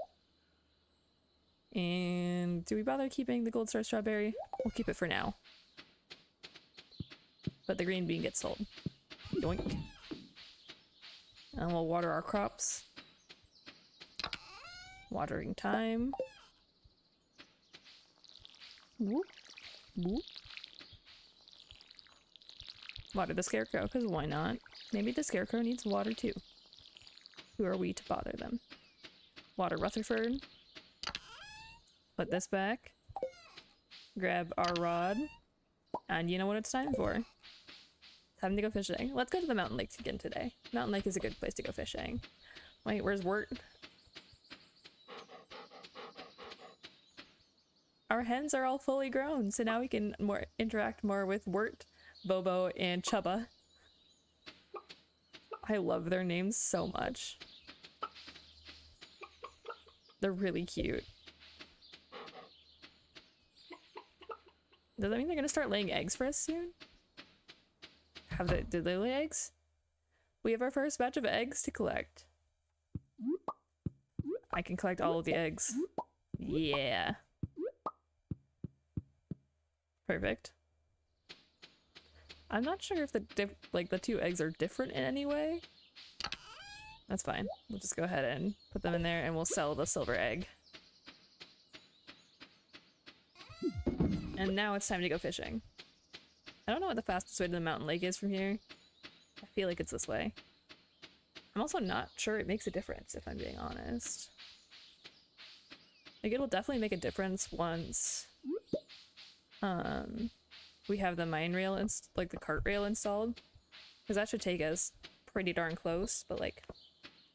And do we bother keeping the gold star strawberry? We'll keep it for now. But the green bean gets sold. Yoink. And we'll water our crops. Watering time. Whoop. Whoop. Water the scarecrow, because why not? Maybe the scarecrow needs water too. Who are we to bother them? Water Rutherford. Put this back. Grab our rod. And you know what it's time for? Time to go fishing. Let's go to the mountain lake again today. Mountain lake is a good place to go fishing. Wait, where's Wirt? Our hens are all fully grown, so now we can interact more with Wirt, Bobo, and Chubba. I love their names so much. They're really cute. Does that mean they're gonna start laying eggs for us soon? Did they lay eggs? We have our first batch of eggs to collect. I can collect all of the eggs. Yeah. Perfect. I'm not sure if the 2 eggs are different in any way. That's fine. We'll just go ahead and put them in there and we'll sell the silver egg. And now it's time to go fishing. I don't know what the fastest way to the mountain lake is from here. I feel like it's this way. I'm also not sure it makes a difference, if I'm being honest. Like, it'll definitely make a difference once we have the mine rail the cart rail installed, because that should take us pretty darn close, but like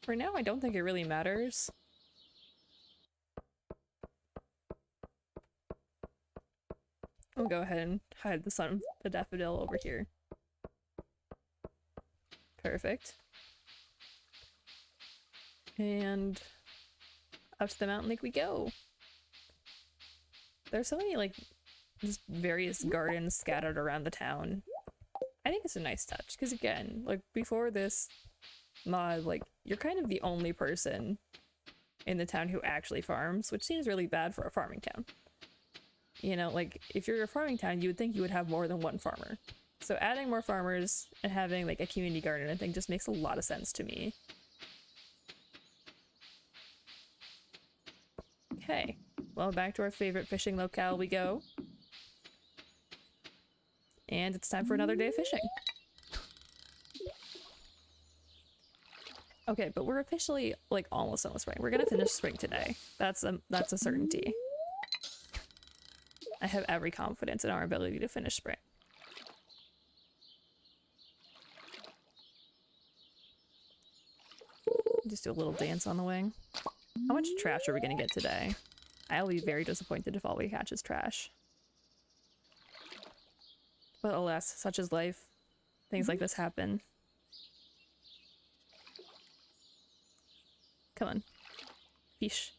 for now I don't think it really matters. I'll go ahead and hide the daffodil over here. Perfect. And up to the mountain lake we go. There's so many like just various gardens scattered around the town. I think it's a nice touch, because again, like before this mod, like you're kind of the only person in the town who actually farms, which seems really bad for a farming town. You know, like if you're a farming town, you would think you would have more than one farmer. So adding more farmers and having like a community garden, I think just makes a lot of sense to me. Okay, well, back to our favorite fishing locale we go. And it's time for another day of fishing. Okay, but we're officially like almost spring. We're gonna finish spring today. That's a certainty. I have every confidence in our ability to finish spring. Just do a little dance on the way. How much trash are we gonna get today? I'll be very disappointed if all we catch is trash. But alas, such is life. Things like this happen. Come on. Fish.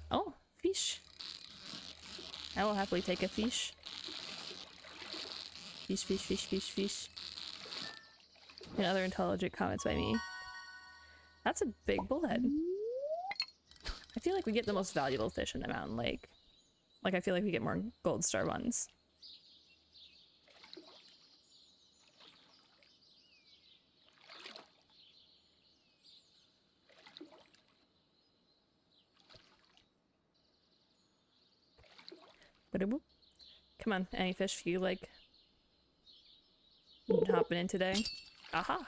Oh, fish. I will happily take a fish. Fish, fish, fish, fish, fish. And other intelligent comments by me. That's a big bullhead. I feel like we get the most valuable fish in the mountain lake. Like, I feel like we get more gold star ones. Come on, any fish you like hopping in today? Aha!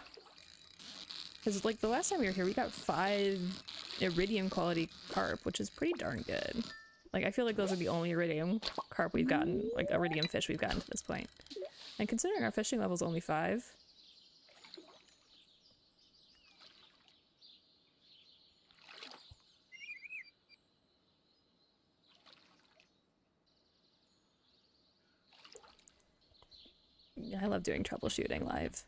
Because like the last time we were here, we got 5 iridium quality carp, which is pretty darn good. Like I feel like those are the only iridium carp we've gotten, like iridium fish we've gotten to this point. And considering our fishing level is only 5, Yeah, I love doing troubleshooting live.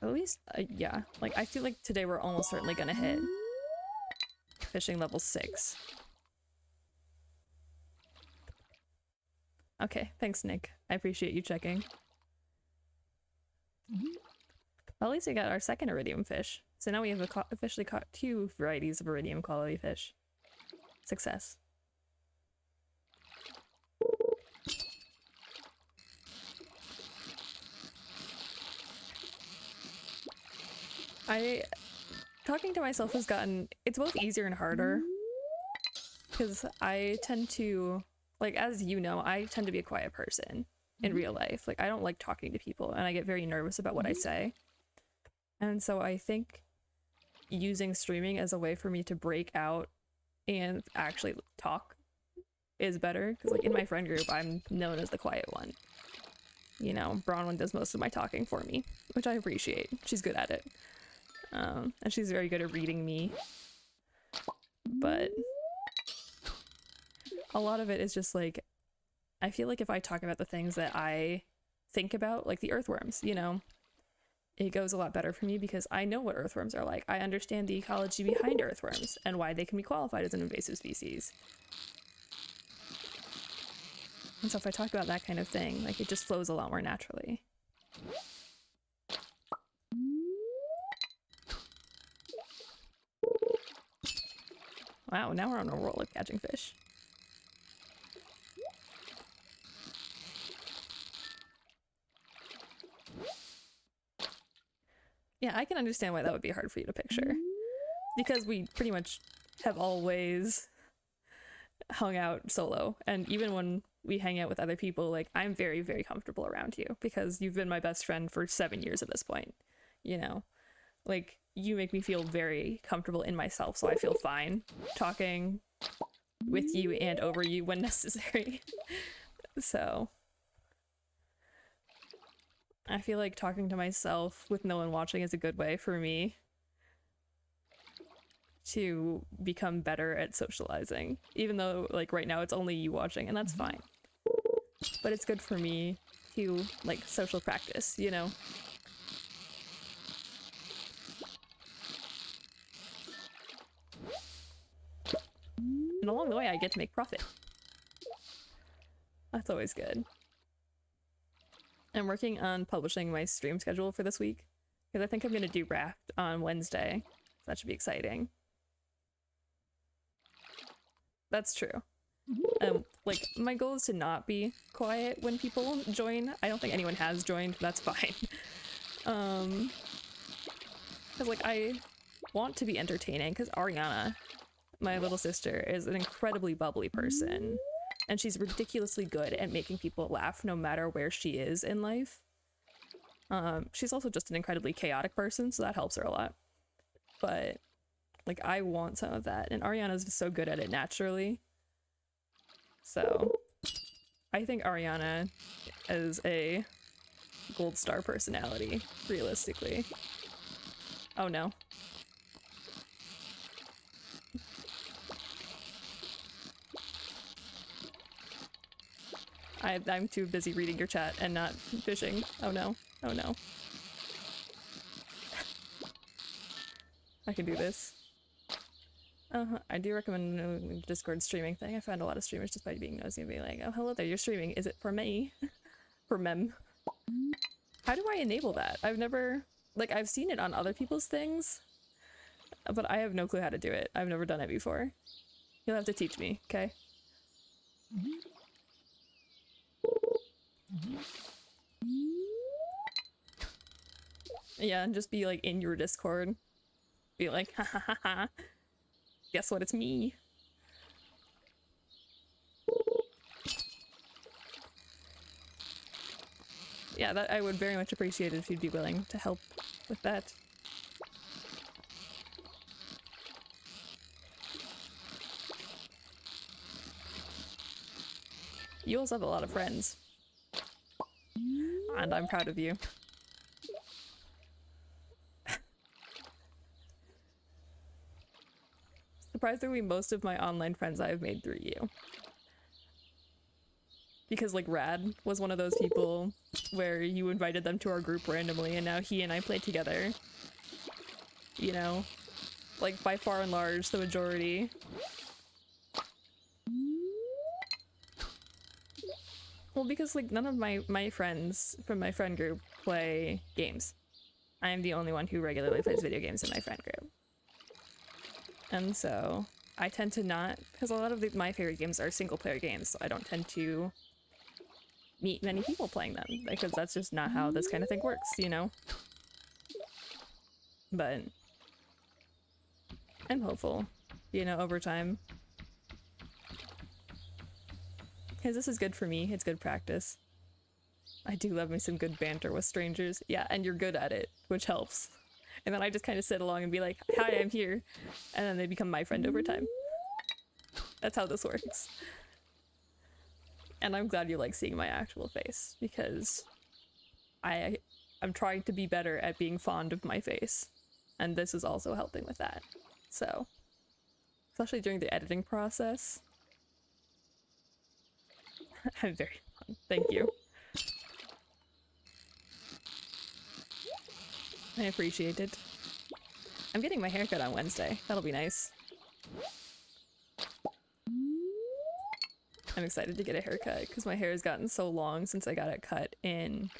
At least, yeah. Like, I feel like today we're almost certainly gonna hit fishing level 6. Okay, thanks, Nick. I appreciate you checking. Well, at least we got our second iridium fish. So now we have officially caught 2 varieties of iridium quality fish. Success. Talking to myself has gotten, it's both easier and harder. Because I tend to, like, as you know, I tend to be a quiet person in real life. Like, I don't like talking to people, and I get very nervous about what I say. And so I think using streaming as a way for me to break out and actually talk is better. Because, like, in my friend group, I'm known as the quiet one. You know, Bronwyn does most of my talking for me, which I appreciate. She's good at it. And she's very good at reading me. But a lot of it is just like, I feel like if I talk about the things that I think about, like the earthworms, you know, it goes a lot better for me because I know what earthworms are like. I understand the ecology behind earthworms and why they can be qualified as an invasive species. And so if I talk about that kind of thing, like, it just flows a lot more naturally. Wow, now we're on a roll of catching fish. Yeah, I can understand why that would be hard for you to picture. Because we pretty much have always hung out solo. And even when we hang out with other people, like, I'm very, very comfortable around you because you've been my best friend for 7 years at this point. You know? Like, you make me feel very comfortable in myself, so I feel fine talking with you and over you when necessary. So I feel like talking to myself with no one watching is a good way for me to become better at socializing, even though, like, right now it's only you watching, and that's fine. But it's good for me to, like, social practice, you know? And along the way, I get to make profit. That's always good. I'm working on publishing my stream schedule for this week, because I think I'm going to do Raft on Wednesday. So that should be exciting. That's true. Like, my goal is to not be quiet when people join. I don't think anyone has joined, but that's fine. Because, like, I want to be entertaining, because Ariana, my little sister, is an incredibly bubbly person. And she's ridiculously good at making people laugh no matter where she is in life. She's also just an incredibly chaotic person, so that helps her a lot. But, like, I want some of that, and Ariana's so good at it naturally. So, I think Ariana is a gold star personality, realistically. Oh no. I'm too busy reading your chat and not fishing. Oh no. Oh no. I can do this. I do recommend the Discord streaming thing. I find a lot of streamers just by being nosy and being like, oh, hello there, you're streaming. Is it for me? For mem. How do I enable that? I've never... Like, I've seen it on other people's things, but I have no clue how to do it. I've never done it before. You'll have to teach me, okay? Yeah, and just be, like, in your Discord. Be like, ha ha ha ha. Guess what? It's me. Yeah, that I would very much appreciate it if you'd be willing to help with that. You also have a lot of friends. And I'm proud of you. Surprisingly, most of my online friends I have made through you. Because, like, Rad was one of those people where you invited them to our group randomly, and now he and I play together. You know? Like, by far and large, the majority. Well, because, like, none of my friends from my friend group play games. I am the only one who regularly plays video games in my friend group. And so, I tend to not, because a lot of my favorite games are single-player games, so I don't tend to meet many people playing them, because that's just not how this kind of thing works, you know? But I'm hopeful, you know, over time. Because this is good for me, it's good practice. I do love me some good banter with strangers. Yeah, and you're good at it, which helps. And then I just kind of sit along and be like, hi, I'm here. And then they become my friend over time. That's how this works. And I'm glad you like seeing my actual face, because I'm trying to be better at being fond of my face. And this is also helping with that. So, especially during the editing process. I'm very fun. Thank you. I appreciate it. I'm getting my haircut on Wednesday. That'll be nice. I'm excited to get a haircut because my hair has gotten so long since I got it cut in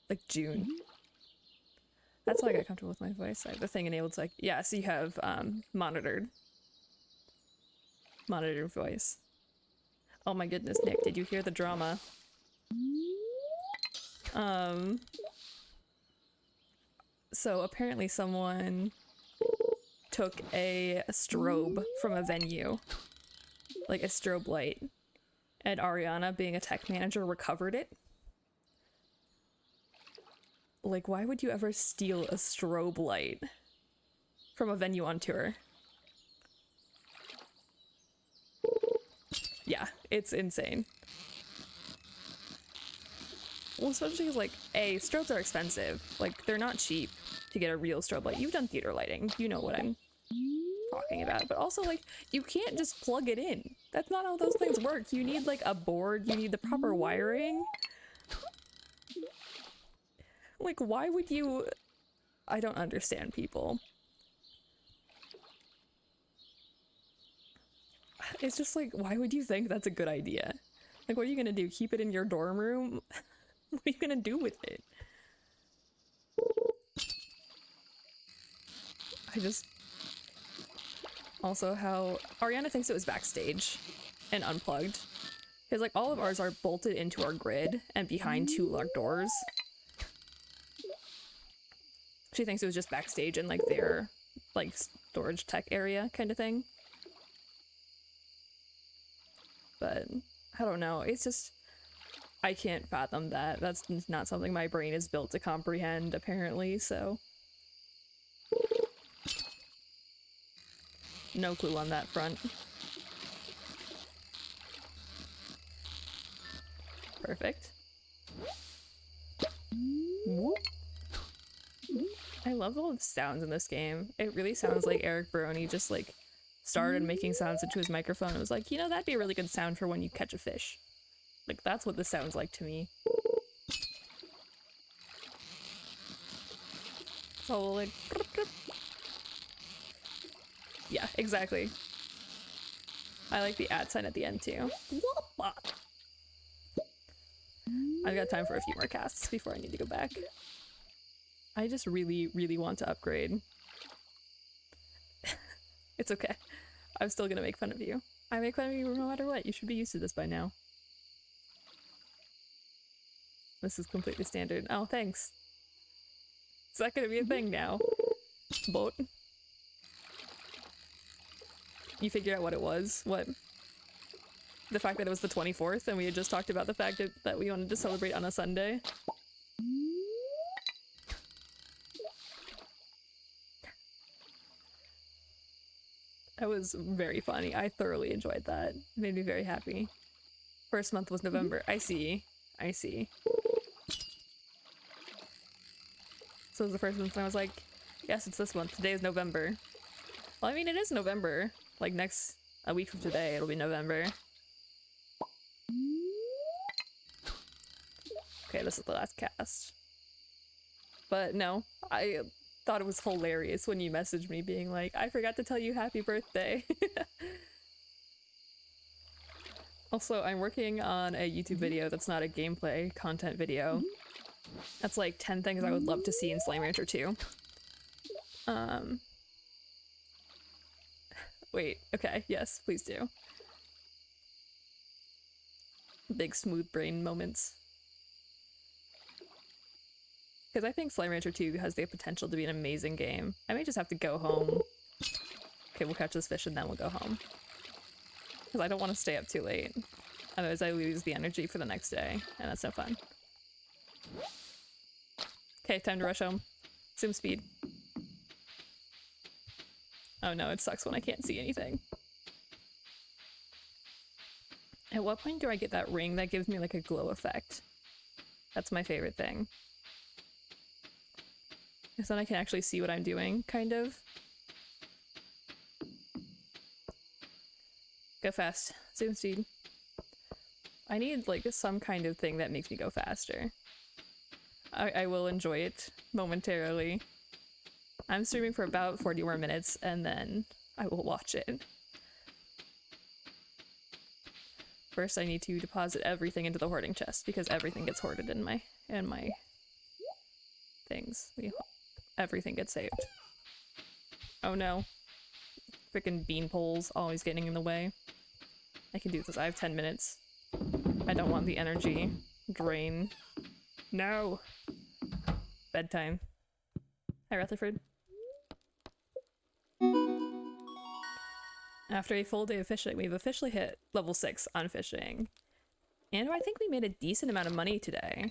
like June. That's how I got comfortable with my voice. I have the thing enabled to, like, yeah, so you have monitored voice. Oh my goodness, Nick, did you hear the drama? So apparently someone took a strobe from a venue, like a strobe light, and Ariana, being a tech manager, recovered it. Like, why would you ever steal a strobe light from a venue on tour? Yeah, it's insane. Well, especially because, like, strobes are expensive. Like, they're not cheap to get a real strobe light. You've done theater lighting. You know what I'm talking about. But also, like, you can't just plug it in. That's not how those things work. You need, like, a board. You need the proper wiring. Like, why would you... I don't understand people. It's just like, why would you think that's a good idea? Like, what are you gonna do? Keep it in your dorm room? What are you gonna do with it? I just... Also, how Ariana thinks it was backstage and unplugged. Because, like, all of ours are bolted into our grid and behind two locked doors. She thinks it was just backstage in, like, their, like, storage tech area kind of thing. But I don't know. It's just... I can't fathom that. That's not something my brain is built to comprehend, apparently, so... No clue on that front. Perfect. I love all the sounds in this game. It really sounds like Eric Baroni just, like, started making sounds into his microphone and was like, you know, that'd be a really good sound for when you catch a fish. Like, that's what this sounds like to me. So, like... Yeah, exactly. I like the @ sign at the end, too. I've got time for a few more casts before I need to go back. I just really, really want to upgrade. It's okay. I'm still gonna make fun of you. I make fun of you no matter what. You should be used to this by now. This is completely standard. Oh, thanks. Is that gonna be a thing now? Boat. You figured out what it was? What? The fact that it was the 24th and we had just talked about the fact that we wanted to celebrate on a Sunday? That was very funny. I thoroughly enjoyed that. It made me very happy. First month was November. I see. I see. So it was the first month and I was like, yes, it's this month. Today is November. Well, I mean, it is November. Like a week from today, it'll be November. Okay, this is the last cast. But no, I thought it was hilarious when you messaged me being like, I forgot to tell you happy birthday. Also, I'm working on a YouTube video that's not a gameplay content video. That's like 10 things I would love to see in Slime Rancher 2. Wait, okay, yes, please do. Big smooth brain moments. Because I think Slime Rancher 2 has the potential to be an amazing game. I may just have to go home. Okay, we'll catch this fish and then we'll go home. Because I don't want to stay up too late. Otherwise I lose the energy for the next day, and that's no fun. Okay, time to rush home. Zoom speed. Oh no, it sucks when I can't see anything. At what point do I get that ring that gives me like a glow effect? That's my favorite thing. Because then I can actually see what I'm doing, kind of. Go fast. Zoom speed. I need like some kind of thing that makes me go faster. I will enjoy it momentarily. I'm streaming for about 40 more minutes and then I will watch it. First I need to deposit everything into the hoarding chest because everything gets hoarded in my things. Everything gets saved. Oh no. Frickin' bean poles always getting in the way. I can do this. I have 10 minutes. I don't want the energy drain. No! Bedtime. Hi, Rutherford. After a full day of fishing, we've officially hit level 6 on fishing. And I think we made a decent amount of money today.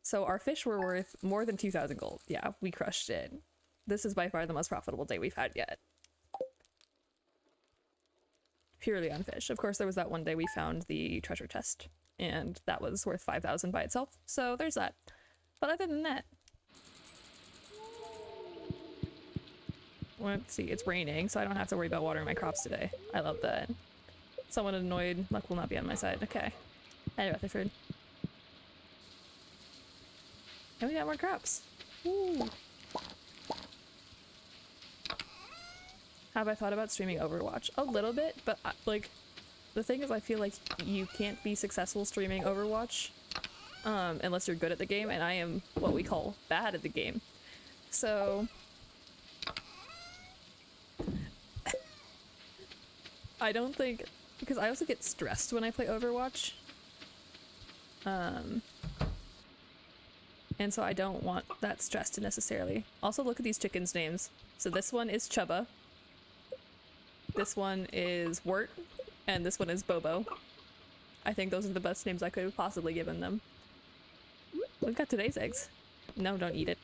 So our fish were worth more than 2,000 gold. Yeah, we crushed it. This is by far the most profitable day we've had yet. Purely on fish. Of course, there was that one day we found the treasure chest, and that was worth 5,000 by itself, so there's that. But other than that... Let's see, it's raining, so I don't have to worry about watering my crops today. I love that. Someone annoyed. Luck will not be on my side. Okay. Hey, Rutherford. And we got more crops. Woo! Have I thought about streaming Overwatch? A little bit, but like, the thing is I feel like you can't be successful streaming Overwatch unless you're good at the game, and I am what we call bad at the game. So... I don't think... Because I also get stressed when I play Overwatch. And so I don't want that stress to necessarily... Also, look at these chickens' names. So this one is Chubba. This one is Wirt, and this one is Bobo. I think those are the best names I could have possibly given them. We've got today's eggs. No, don't eat it.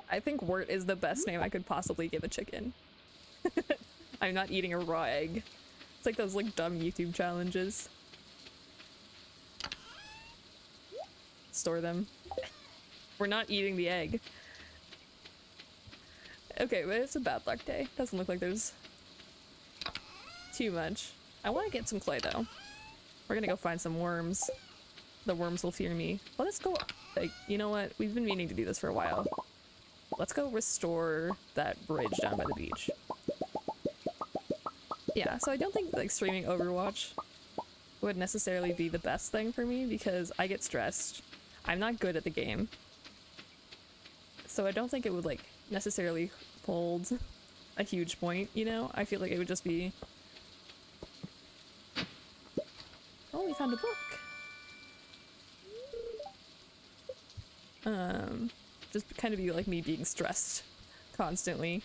I think Wirt is the best name I could possibly give a chicken. I'm not eating a raw egg. It's like those like dumb YouTube challenges. Store them. We're not eating the egg. Okay, but it's a bad luck day. Doesn't look like there's too much. I want to get some clay though. We're gonna go find some worms. The worms will fear me. Let us go, like, you know what? We've been meaning to do this for a while. Let's go restore that bridge down by the beach. Yeah, so I don't think like streaming Overwatch would necessarily be the best thing for me because I get stressed. I'm not good at the game. So I don't think it would like necessarily hold a huge point, you know? I feel like it would just be... Oh, we found a book! Just kind of be like me being stressed constantly.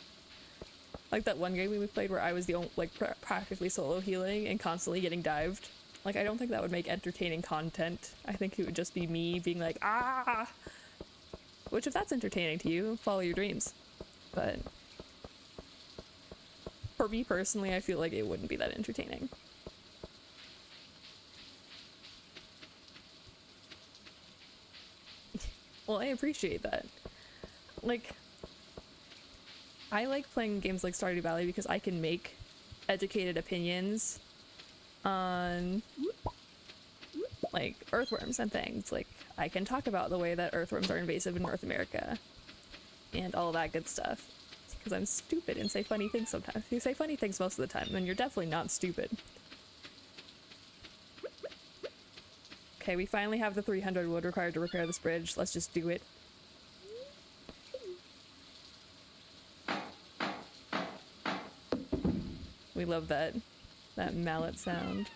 Like that one game we played where I was the only, like practically solo healing and constantly getting dived. Like I don't think that would make entertaining content. I think it would just be me being like, ah! Which if that's entertaining to you, follow your dreams. But for me personally, I feel like it wouldn't be that entertaining. Well, I appreciate that. Like, I like playing games like Stardew Valley because I can make educated opinions on like earthworms and things. Like, I can talk about the way that earthworms are invasive in North America and all that good stuff, because I'm stupid and say funny things sometimes. You say funny things most of the time, and you're definitely not stupid. Okay, we finally have the 300 wood required to repair this bridge. Let's just do it. We love that mallet sound.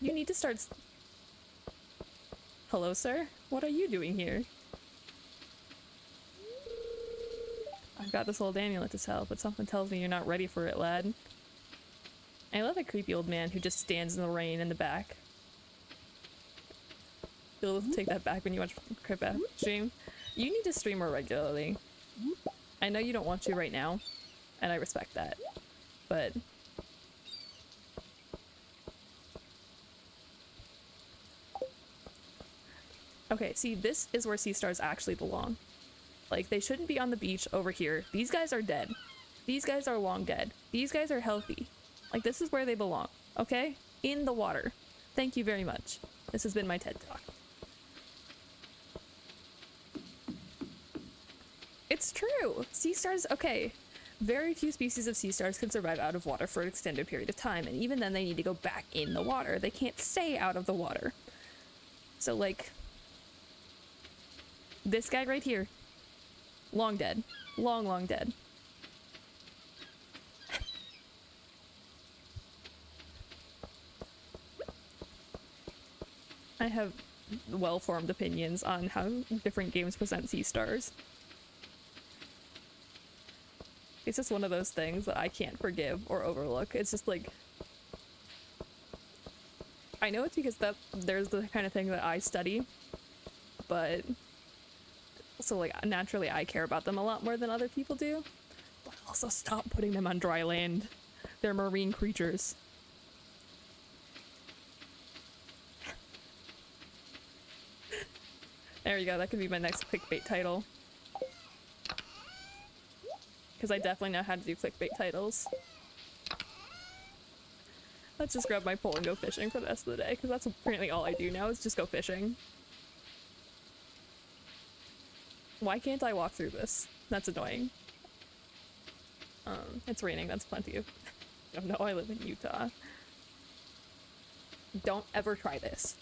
You need to start... Hello, sir? What are you doing here? I've got this old amulet to sell, but something tells me you're not ready for it, lad. I love a creepy old man who just stands in the rain in the back. You'll take that back when you watch Crip stream. You need to stream more regularly. I know you don't want to right now, and I respect that, but... Okay, see, this is where sea stars actually belong. Like, they shouldn't be on the beach over here. These guys are dead. These guys are long dead. These guys are healthy. Like, this is where they belong, okay? In the water. Thank you very much. This has been my TED Talk. It's true! Sea stars, okay. Very few species of sea stars can survive out of water for an extended period of time, and even then they need to go back in the water. They can't stay out of the water. So, like... this guy right here. Long dead. Long, long dead. I have well-formed opinions on how different games present sea stars. It's just one of those things that I can't forgive or overlook. It's just like... I know it's because there's the kind of thing that I study, but... so, like, naturally I care about them a lot more than other people do. But also stop putting them on dry land. They're marine creatures. There you go, that could be my next clickbait title. Because I definitely know how to do clickbait titles. Let's just grab my pole and go fishing for the rest of the day, because that's apparently all I do now is just go fishing. Why can't I walk through this? That's annoying. It's raining, that's plenty of... I don't know, I live in Utah. Don't ever try this.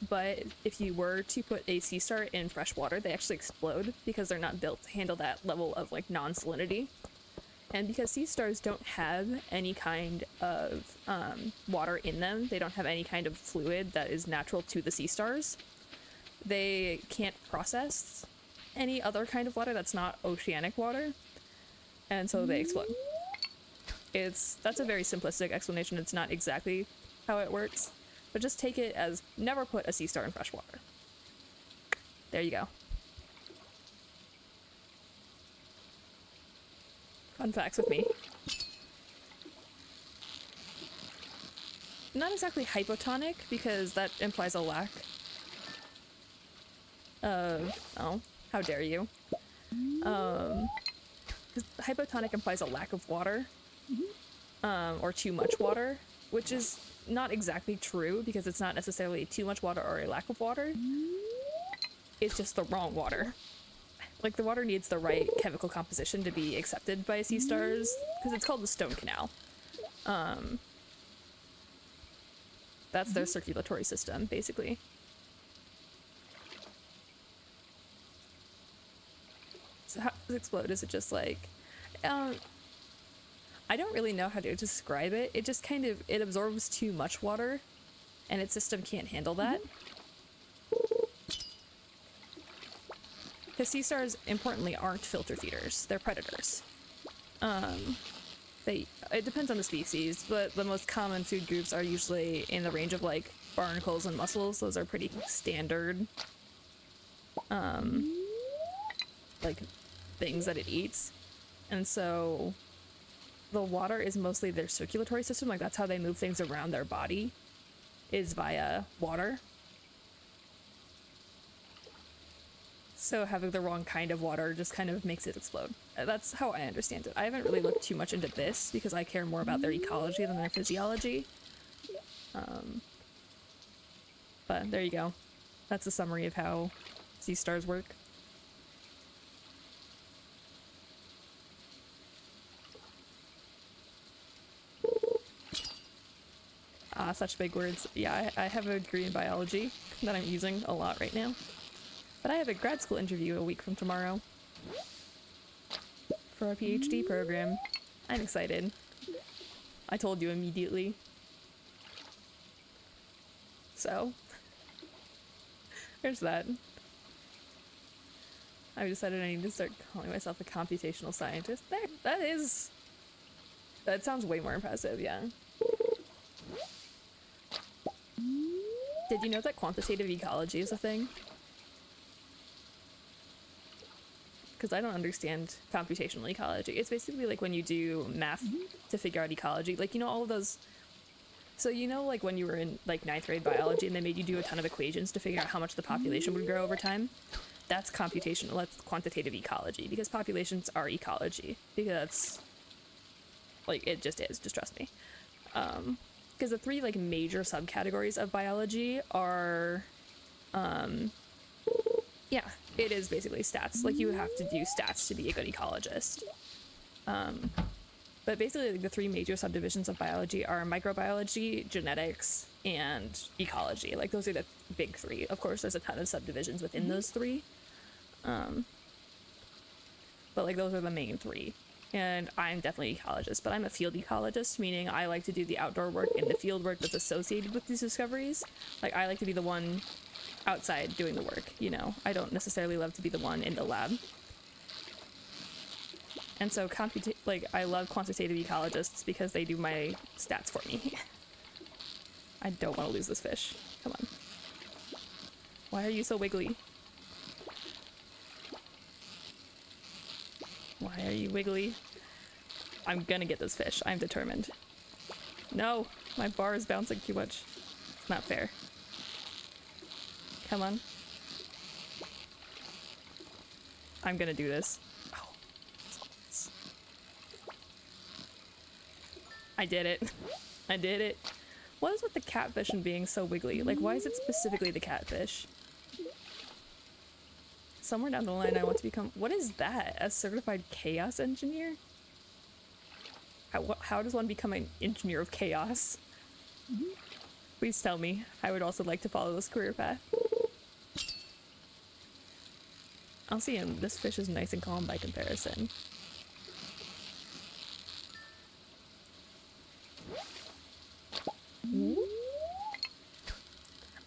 But if you were to put a sea star in fresh water, they actually explode because they're not built to handle that level of, like, non-salinity. And because sea stars don't have any kind of water in them, they don't have any kind of fluid that is natural to the sea stars, they can't process any other kind of water that's not oceanic water, and so they explode. That's a very simplistic explanation. It's not exactly how it works, but just take it as never put a sea star in fresh water. There you go. Fun facts with me. Not exactly hypotonic, because that implies a lack of... oh, how dare you. Because hypotonic implies a lack of water, or too much water, which is not exactly true, because it's not necessarily too much water or a lack of water. It's just the wrong water. Like, the water needs the right chemical composition to be accepted by sea stars, because it's called the stone canal. That's their circulatory system, basically. So how does it explode? Is it just like... I don't really know how to describe it. It just kind of... it absorbs too much water, and its system can't handle that. Because sea stars, importantly, aren't filter feeders. They're predators. It depends on the species, but the most common food groups are usually in the range of, like, barnacles and mussels. Those are pretty standard, like, things that it eats. And so the water is mostly their circulatory system. Like, that's how they move things around their body, is via water. So having the wrong kind of water just kind of makes it explode. That's how I understand it. I haven't really looked too much into this because I care more about their ecology than their physiology. But there you go. That's a summary of how sea stars work. Ah, such big words. Yeah, I have a degree in biology that I'm using a lot right now. But I have a grad school interview a week from tomorrow for our PhD program. I'm excited. I told you immediately. So, there's that. I've decided I need to start calling myself a computational scientist. There, that sounds way more impressive, yeah. Did you know that quantitative ecology is a thing? Because I don't understand computational ecology. It's basically like when you do math to figure out ecology. Like, you know, all of those... So, you know, like when you were in like 9th grade biology and they made you do a ton of equations to figure out how much the population would grow over time? That's computational, that's quantitative ecology, because populations are ecology. Because that's... like, it just is, just trust me. Because the three like major subcategories of biology are... yeah, it is basically stats. Like, you have to do stats to be a good ecologist. But basically, like, the three major subdivisions of biology are microbiology, genetics, and ecology. Like, those are the big three. Of course, there's a ton of subdivisions within those three. But, like, those are the main three. And I'm definitely an ecologist, but I'm a field ecologist, meaning I like to do the outdoor work and the field work that's associated with these discoveries. Like, I like to be the one outside doing the work, you know? I don't necessarily love to be the one in the lab. And so I love quantitative ecologists because they do my stats for me. I don't want to lose this fish. Come on. Why are you so wiggly? Why are you wiggly? I'm gonna get this fish. I'm determined. No! My bar is bouncing too much. It's not fair. Come on. I'm gonna do this. Oh. I did it. I did it. What is with the catfish and being so wiggly? Like, why is it specifically the catfish? Somewhere down the line I want to become... What is that? A certified chaos engineer? How does one become an engineer of chaos? Please tell me. I would also like to follow this career path. I'll see him. This fish is nice and calm by comparison.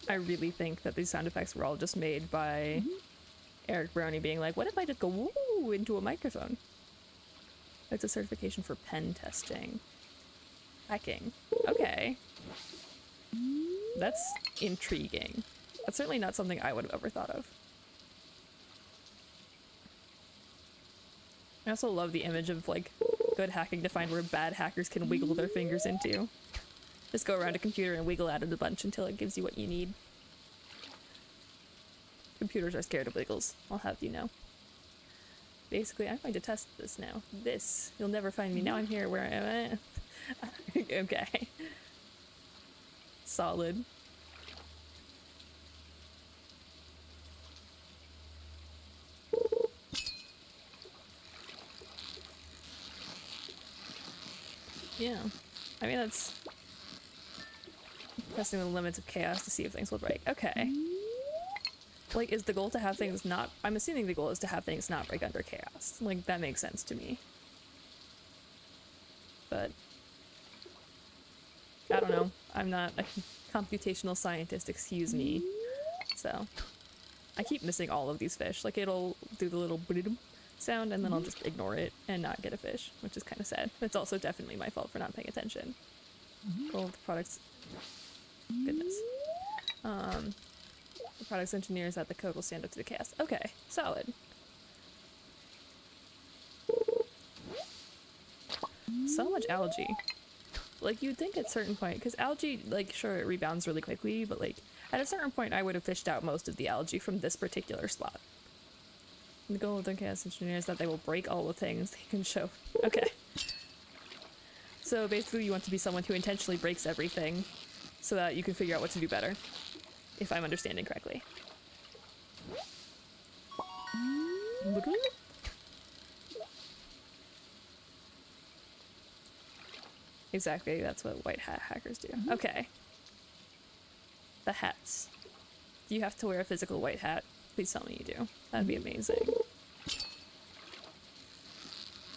I really think that these sound effects were all just made by Eric Brownie being like, what if I just go woo into a microphone? It's a certification for pen testing. Hacking. Okay. That's intriguing. That's certainly not something I would have ever thought of. I also love the image of, like, good hacking to find where bad hackers can wiggle their fingers into. Just go around a computer and wiggle at it a bunch until it gives you what you need. Computers are scared of wiggles, I'll have you know. Basically, I'm going to test this now. This. You'll never find me. Now I'm here where I am. Okay. Solid. Yeah. I mean, that's testing the limits of chaos to see if things will break. Okay. Like, is the goal to have things not... I'm assuming the goal is to have things not break under chaos. Like, that makes sense to me. But... I don't know. I'm not a computational scientist, excuse me. So... I keep missing all of these fish. Like, it'll do the little boom sound, and then I'll just ignore it and not get a fish, which is kind of sad. It's also definitely my fault for not paying attention. Gold products... Goodness. The products engineers at the code will stand up to the chaos. Okay, solid. So much algae. Like, you'd think at a certain point, because algae, like, sure, it rebounds really quickly, but, like, at a certain point I would have fished out most of the algae from this particular spot. The goal of the chaos engineer is that they will break all the things they can show. Okay. So basically you want to be someone who intentionally breaks everything so that you can figure out what to do better, if I'm understanding correctly. Exactly, that's what white hat hackers do. Okay. The hats. Do you have to wear a physical white hat? Please tell me you do. That'd be amazing.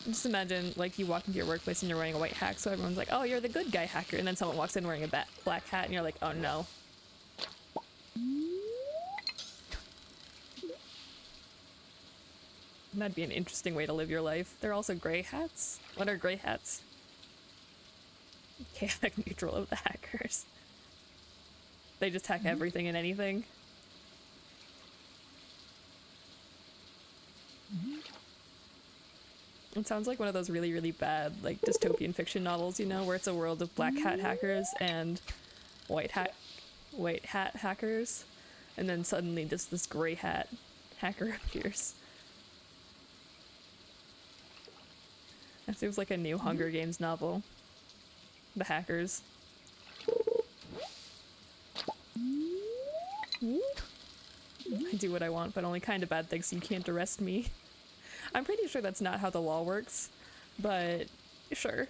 Just imagine, like, you walk into your workplace and you're wearing a white hat, so everyone's like, oh, you're the good guy hacker, and then someone walks in wearing a black hat, and you're like, oh no. That'd be an interesting way to live your life. They're also gray hats. What are gray hats? Chaotic neutral of the hackers. They just hack everything and anything. It sounds like one of those really, really bad, like, dystopian fiction novels, you know, where it's a world of black hat hackers and white hat hackers, and then suddenly just this gray hat hacker appears. That seems like a new Hunger Games novel. The hackers. I do what I want, but only kind of bad things, so you can't arrest me. I'm pretty sure that's not how the law works, but sure.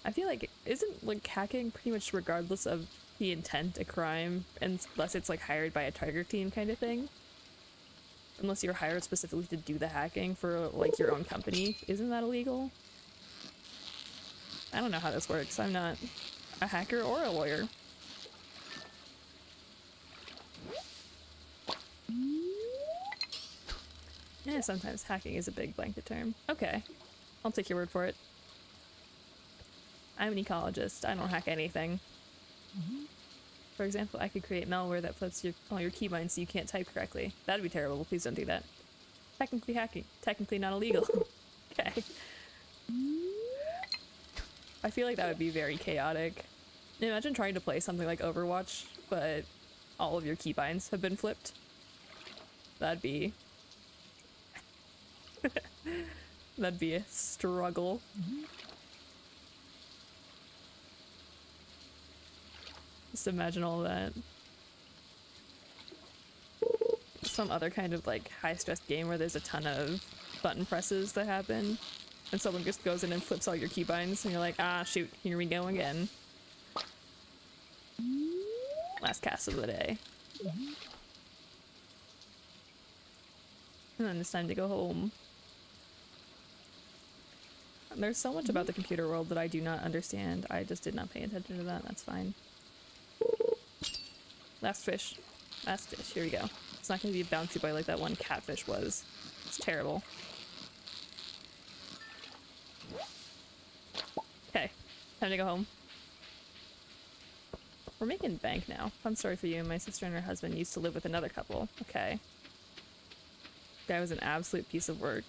I feel like, isn't, like, hacking pretty much regardless of the intent a crime, unless it's, like, hired by a target team kind of thing? Unless you're hired specifically to do the hacking for, like, your own company. Isn't that illegal? I don't know how this works. I'm not a hacker or a lawyer. Yeah, sometimes hacking is a big blanket term. Okay. I'll take your word for it. I'm an ecologist. I don't hack anything. For example, I could create malware that flips all your keybinds so you can't type correctly. That'd be terrible. Please don't do that. Technically hacking. Technically not illegal. Okay. I feel like that would be very chaotic. Imagine trying to play something like Overwatch, but all of your keybinds have been flipped. That'd be... That'd be a struggle. Just imagine all that. Some other kind of like high-stress game where there's a ton of button presses that happen, and someone just goes in and flips all your keybinds, and you're like, ah, shoot, here we go again. Last cast of the day. And then it's time to go home. There's so much about the computer world that I do not understand. I just did not pay attention to that. That's fine. Last fish. Last fish. Here we go. It's not going to be a bouncy boy like that one catfish was. It's terrible. Okay. Time to go home. We're making bank now. Fun story for you. My sister and her husband used to live with another couple. Okay. Guy was an absolute piece of work.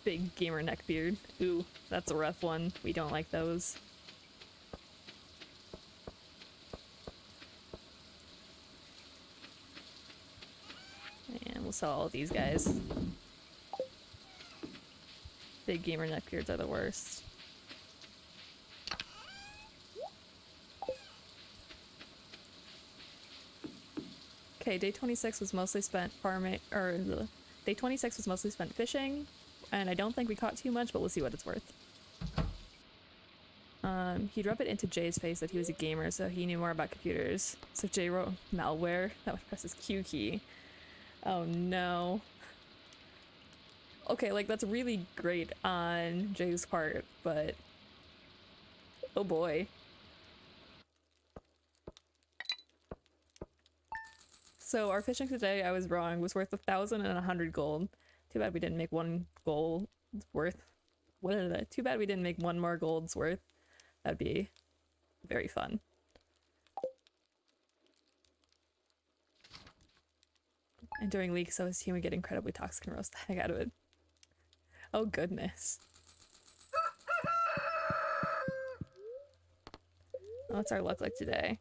Big gamer neckbeard. Ooh, that's a rough one. We don't like those. And we'll sell all of these guys. Big gamer neckbeards are the worst. Okay, day 26 was mostly spent farming, or day 26 was mostly spent fishing, and I don't think we caught too much, but we'll see what it's worth. He'd rub it into Jay's face that he was a gamer, so he knew more about computers. So Jay wrote malware that would press his Q key. Oh no. Okay, like that's really great on Jay's part, but oh boy. So our fishing today, I was wrong, was worth 1,100 gold. Too bad we didn't make one gold worth. What is that? Too bad we didn't make one more gold's worth. That'd be very fun. And during leaks, so his team would get incredibly toxic and roast the heck out of it. Oh goodness. What's our luck like today?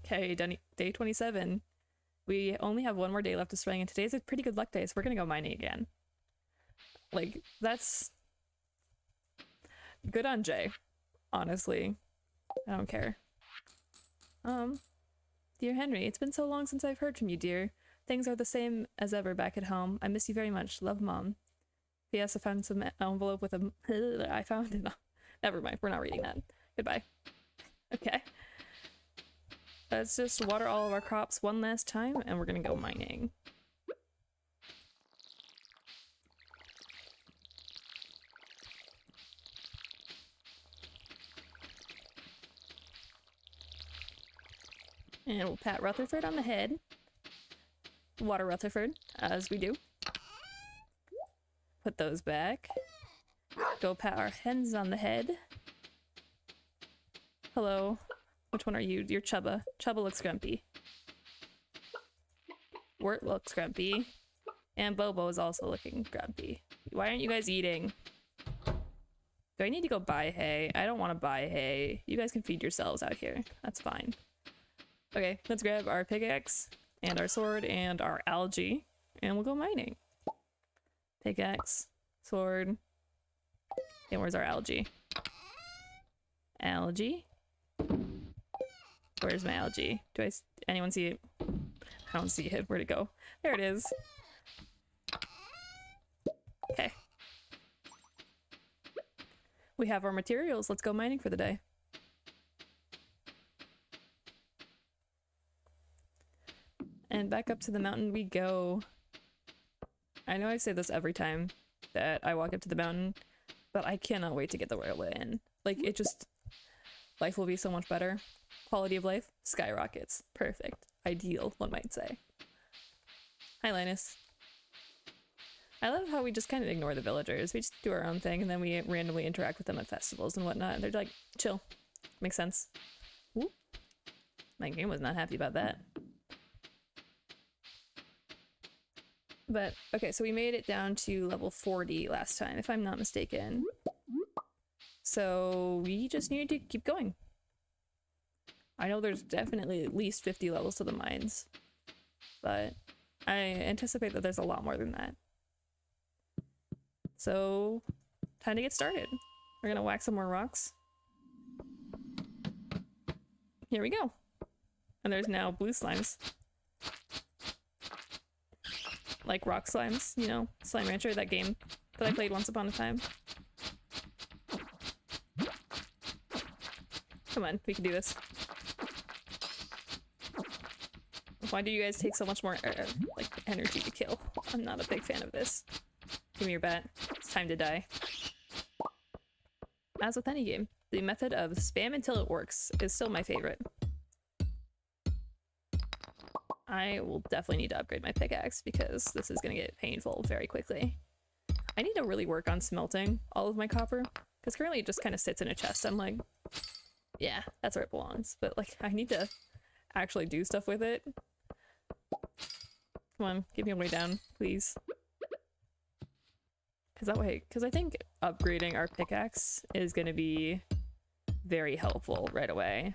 Okay, day 27. We only have one more day left of spring, and today's a pretty good luck day, so we're gonna go mining again. Like, that's good on Jay, honestly. I don't care. Dear Henry, it's been so long since I've heard from you, dear. Things are the same as ever back at home. I miss you very much. Love, Mom. P.S. I found some envelope with a... I found it. Never mind. We're not reading that. Goodbye. Okay. Let's just water all of our crops one last time, and we're gonna go mining. And we'll pat Rutherford on the head. Water Rutherford, as we do. Put those back. Go pat our hens on the head. Hello. Which one are you? You're Chubba. Chubba looks grumpy. Wirt looks grumpy. And Bobo is also looking grumpy. Why aren't you guys eating? Do I need to go buy hay? I don't want to buy hay. You guys can feed yourselves out here. That's fine. Okay, let's grab our pickaxe and our sword and our algae, and we'll go mining. Pickaxe, sword, and where's our algae? Algae? Where's my algae? Anyone see it? I don't see it. Where'd it go? There it is. Okay. We have our materials. Let's go mining for the day. And back up to the mountain we go. I know I say this every time that I walk up to the mountain, but I cannot wait to get the railway in. Like, it just... Life will be so much better. Quality of life skyrockets. Perfect. Ideal, one might say. Hi, Linus. I love how we just kind of ignore the villagers. We just do our own thing, and then we randomly interact with them at festivals and whatnot. And they're like, chill. Makes sense. Ooh. My game was not happy about that. But, okay, so we made it down to level 40 last time, if I'm not mistaken. So we just need to keep going. I know there's definitely at least 50 levels to the mines, but I anticipate that there's a lot more than that. So, time to get started. We're gonna whack some more rocks. Here we go. And there's now blue slimes. Like rock slimes, you know, Slime Rancher, that game that I played once upon a time. Come on, we can do this. Why do you guys take so much more like energy to kill? I'm not a big fan of this. Give me your bat. It's time to die. As with any game, the method of spam until it works is still my favorite. I will definitely need to upgrade my pickaxe because this is going to get painful very quickly. I need to really work on smelting all of my copper because currently it just kind of sits in a chest. I'm like, yeah, that's where it belongs. But like, I need to actually do stuff with it. Come on, give me a way down, please. Because I think upgrading our pickaxe is going to be very helpful right away.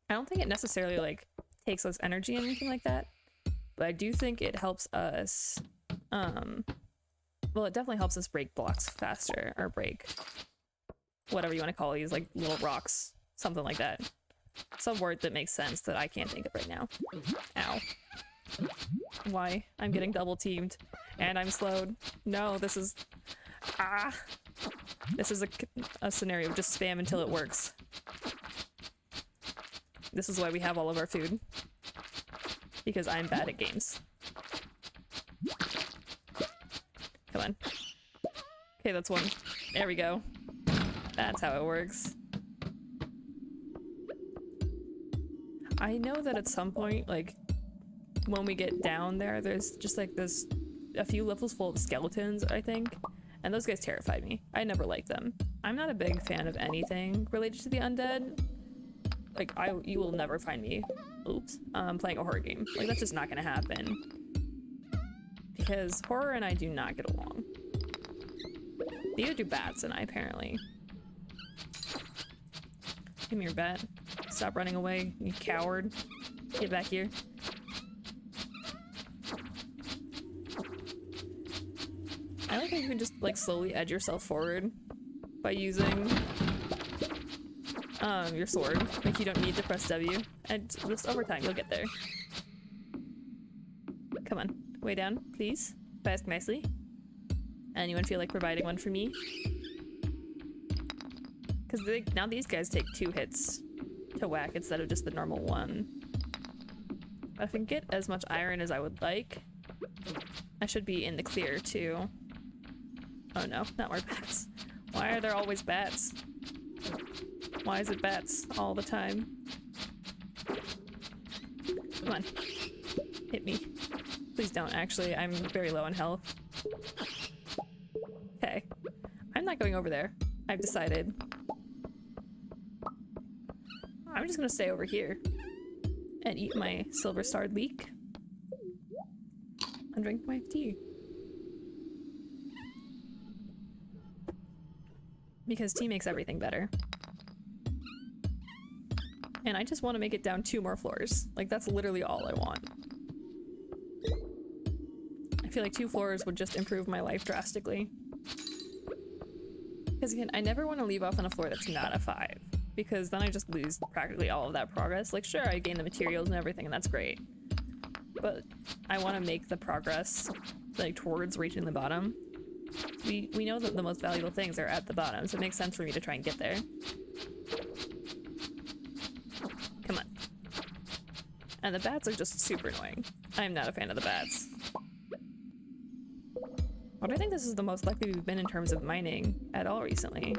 I don't think it necessarily like takes less energy or anything like that, but I do think it helps us, well, it definitely helps us break blocks faster, or break whatever you want to call these, like little rocks, something like that. Some word that makes sense that I can't think of right now. Ow. Why? I'm getting double teamed, and I'm slowed. No, this is... Ah! This is a scenario of just spam until it works. This is why we have all of our food. Because I'm bad at games. Come on. Okay, that's one. There we go. That's how it works. I know that at some point, like, when we get down there, there's just like this, a few levels full of skeletons, I think. And those guys terrified me. I never liked them. I'm not a big fan of anything related to the undead. Like, you will never find me, playing a horror game. Like, that's just not gonna happen. Because horror and I do not get along. Neither do bats and I, apparently. Come here, bat. Stop running away, you coward. Get back here. I like how you can just, like, slowly edge yourself forward by using your sword. Like, you don't need to press W. And just over time, you'll get there. Come on. Way down, please. Fast nicely. Anyone feel like providing one for me? Because now these guys take 2 hits to whack instead of just the normal one. But if I can get as much iron as I would like, I should be in the clear too. Oh no, not more bats. Why are there always bats? Why is it bats all the time? Come on. Hit me. Please don't, actually. I'm very low on health. Okay. I'm not going over there. I've decided. I'm just gonna stay over here and eat my silver starred leek and drink my tea. Because tea makes everything better. And I just want to make it down 2 more floors. Like, that's literally all I want. I feel like 2 floors would just improve my life drastically. Because again, I never want to leave off on a floor that's not a 5. Because then I just lose practically all of that progress. Like, sure, I gain the materials and everything, and that's great. But I want to make the progress, like, towards reaching the bottom. We know that the most valuable things are at the bottom, so it makes sense for me to try and get there. Come on. And the bats are just super annoying. I'm not a fan of the bats. But I think this is the most likely we've been in terms of mining at all recently.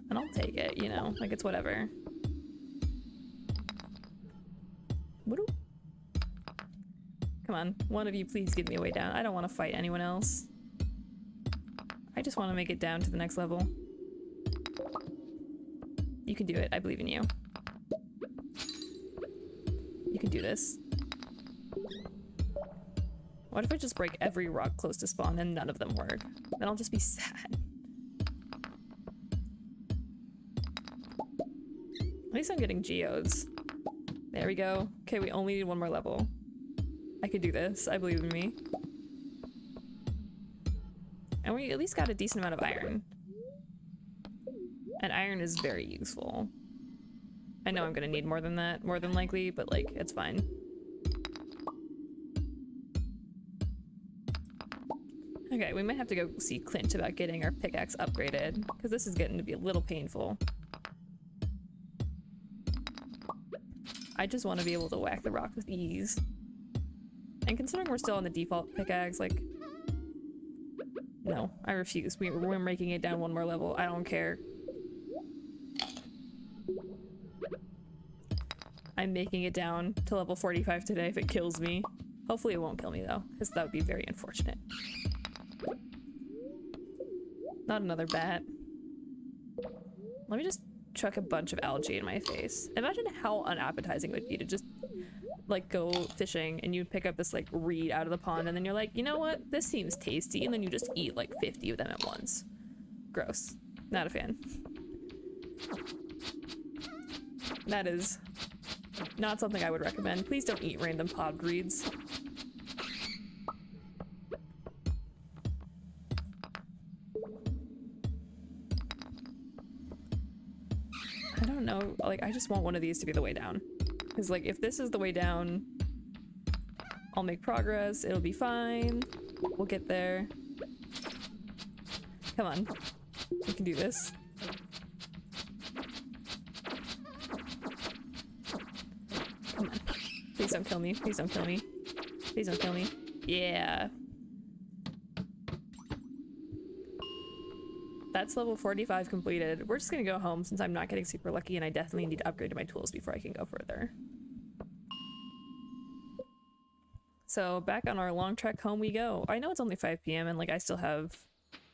And I'll take it, you know, like it's whatever. Woo-doo. Come on, one of you please give me a way down. I don't want to fight anyone else. I just want to make it down to the next level. You can do it, I believe in you. You can do this. What if I just break every rock close to spawn and none of them work? Then I'll just be sad. At least I'm getting geodes. There we go. Okay, we only need 1 more level. I could do this. I believe in me. And we at least got a decent amount of iron. And iron is very useful. I know I'm gonna need more than that, more than likely, but like, it's fine. Okay, we might have to go see Clint about getting our pickaxe upgraded, because this is getting to be a little painful. I just want to be able to whack the rock with ease. And considering we're still on the default pickaxe, like... No, I refuse. We're making it down 1 more level. I don't care. I'm making it down to level 45 today if it kills me. Hopefully it won't kill me though, because that would be very unfortunate. Not another bat. Let me just chuck a bunch of algae in my face. Imagine how unappetizing it would be to just like go fishing and you pick up this like reed out of the pond and then you're like, you know what, this seems tasty, and then you just eat like 50 of them at once. Gross. Not a fan. That is not something I would recommend. Please don't eat random pod reeds. I don't know, like I just want one of these to be the way down. Because like if this is the way down, I'll make progress, it'll be fine, we'll get there. Come on, we can do this. Come on, please don't kill me, please don't kill me, please don't kill me. Yeah. That's level 45 completed. We're just gonna go home since I'm not getting super lucky and I definitely need to upgrade my tools before I can go further. So back on our long trek home we go. I know it's only 5 p.m. and like I still have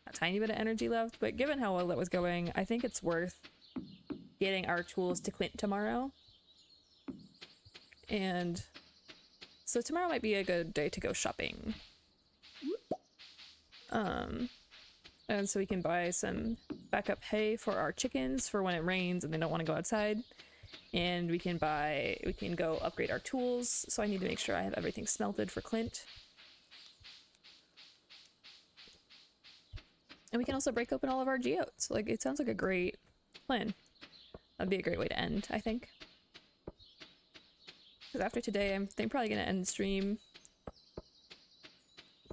a tiny bit of energy left, but given how well that was going, I think it's worth getting our tools to Clint tomorrow. And so tomorrow might be a good day to go shopping. And so we can buy some backup hay for our chickens for when it rains and they don't want to go outside. And we can go upgrade our tools. So I need to make sure I have everything smelted for Clint. And we can also break open all of our geodes. Like, it sounds like a great plan. That'd be a great way to end, I think. Because after today, I'm probably going to end the stream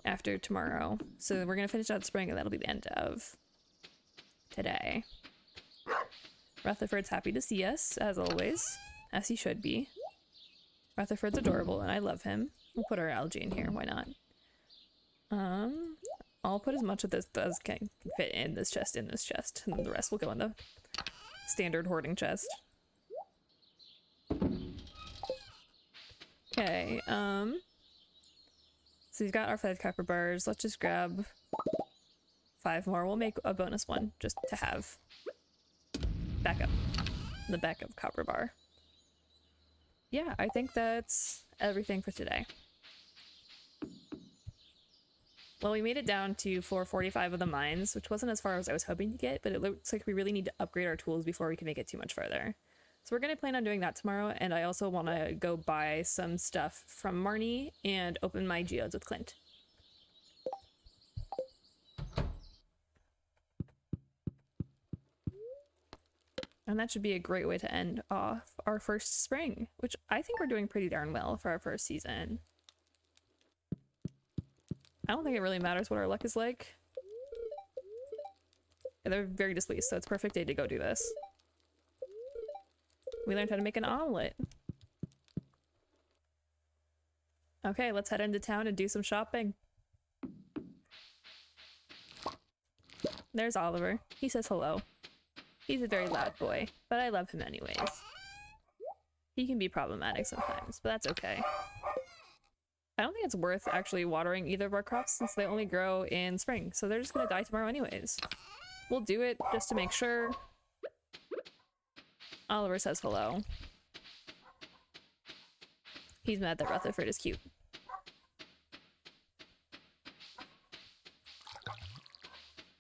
after tomorrow. So we're going to finish out spring, and that'll be the end of today. Rutherford's happy to see us, as always. As he should be. Rutherford's adorable, and I love him. We'll put our algae in here, why not? I'll put as much of this as can fit in this chest, and then the rest will go in the standard hoarding chest. Okay, so we've got our 5 copper bars. Let's just grab 5 more. We'll make a bonus one just to have backup. The backup copper bar. Yeah, I think that's everything for today. Well, we made it down to floor 45 of the mines, which wasn't as far as I was hoping to get, but it looks like we really need to upgrade our tools before we can make it too much further. So we're going to plan on doing that tomorrow, and I also want to go buy some stuff from Marnie and open my geodes with Clint. And that should be a great way to end off our first spring, which I think we're doing pretty darn well for our first season. I don't think it really matters what our luck is like. Yeah, they're very displeased, so it's a perfect day to go do this. We learned how to make an omelet. Okay, let's head into town and do some shopping. There's Oliver. He says hello. He's a very loud boy, but I love him anyways. He can be problematic sometimes, but that's okay. I don't think it's worth actually watering either of our crops since they only grow in spring, so they're just gonna die tomorrow anyways. We'll do it just to make sure. Oliver says hello. He's mad that Rutherford is cute.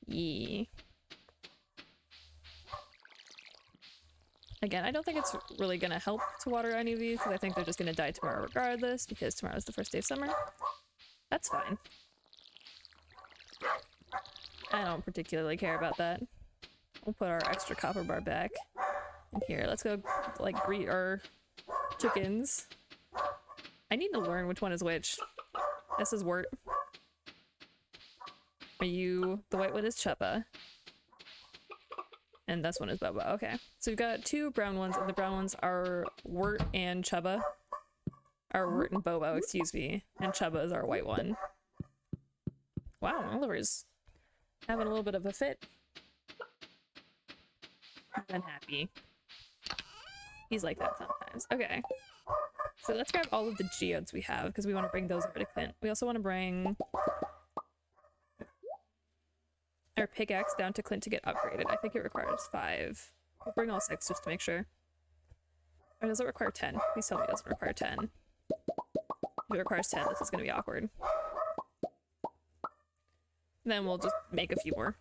Yee. Again, I don't think it's really gonna help to water any of these because I think they're just gonna die tomorrow regardless because tomorrow's the first day of summer. That's fine. I don't particularly care about that. We'll put our extra copper bar back in here. Let's go, like, greet our chickens. I need to learn which one is which. This is Wirt. Are you... The white one is Chuppa. And this one is Boba. Okay. So we've got 2 brown ones, and the brown ones are Wirt and Chubba. Or Wirt and Bobo, excuse me. And Chubba is our white one. Wow, Oliver's having a little bit of a fit. I'm happy. He's like that sometimes. Okay. So let's grab all of the geodes we have, because we want to bring those over to Clint. We also want to bring our pickaxe down to Clint to get upgraded. I think it requires 5. We'll bring all 6 just to make sure. Or does it require 10? Please tell me it doesn't require 10. If it requires 10, this is going to be awkward. Then we'll just make a few more.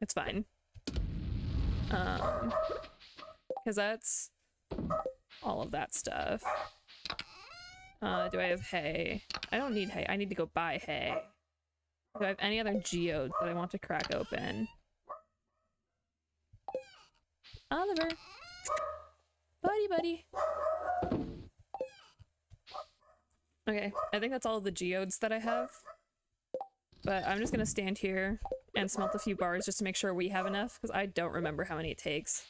It's fine. Because that's all of that stuff. Do I have hay? I don't need hay. I need to go buy hay. Do I have any other geodes that I want to crack open? Oliver! Buddy! Okay, I think that's all the geodes that I have. But I'm just gonna stand here and smelt a few bars just to make sure we have enough, because I don't remember how many it takes.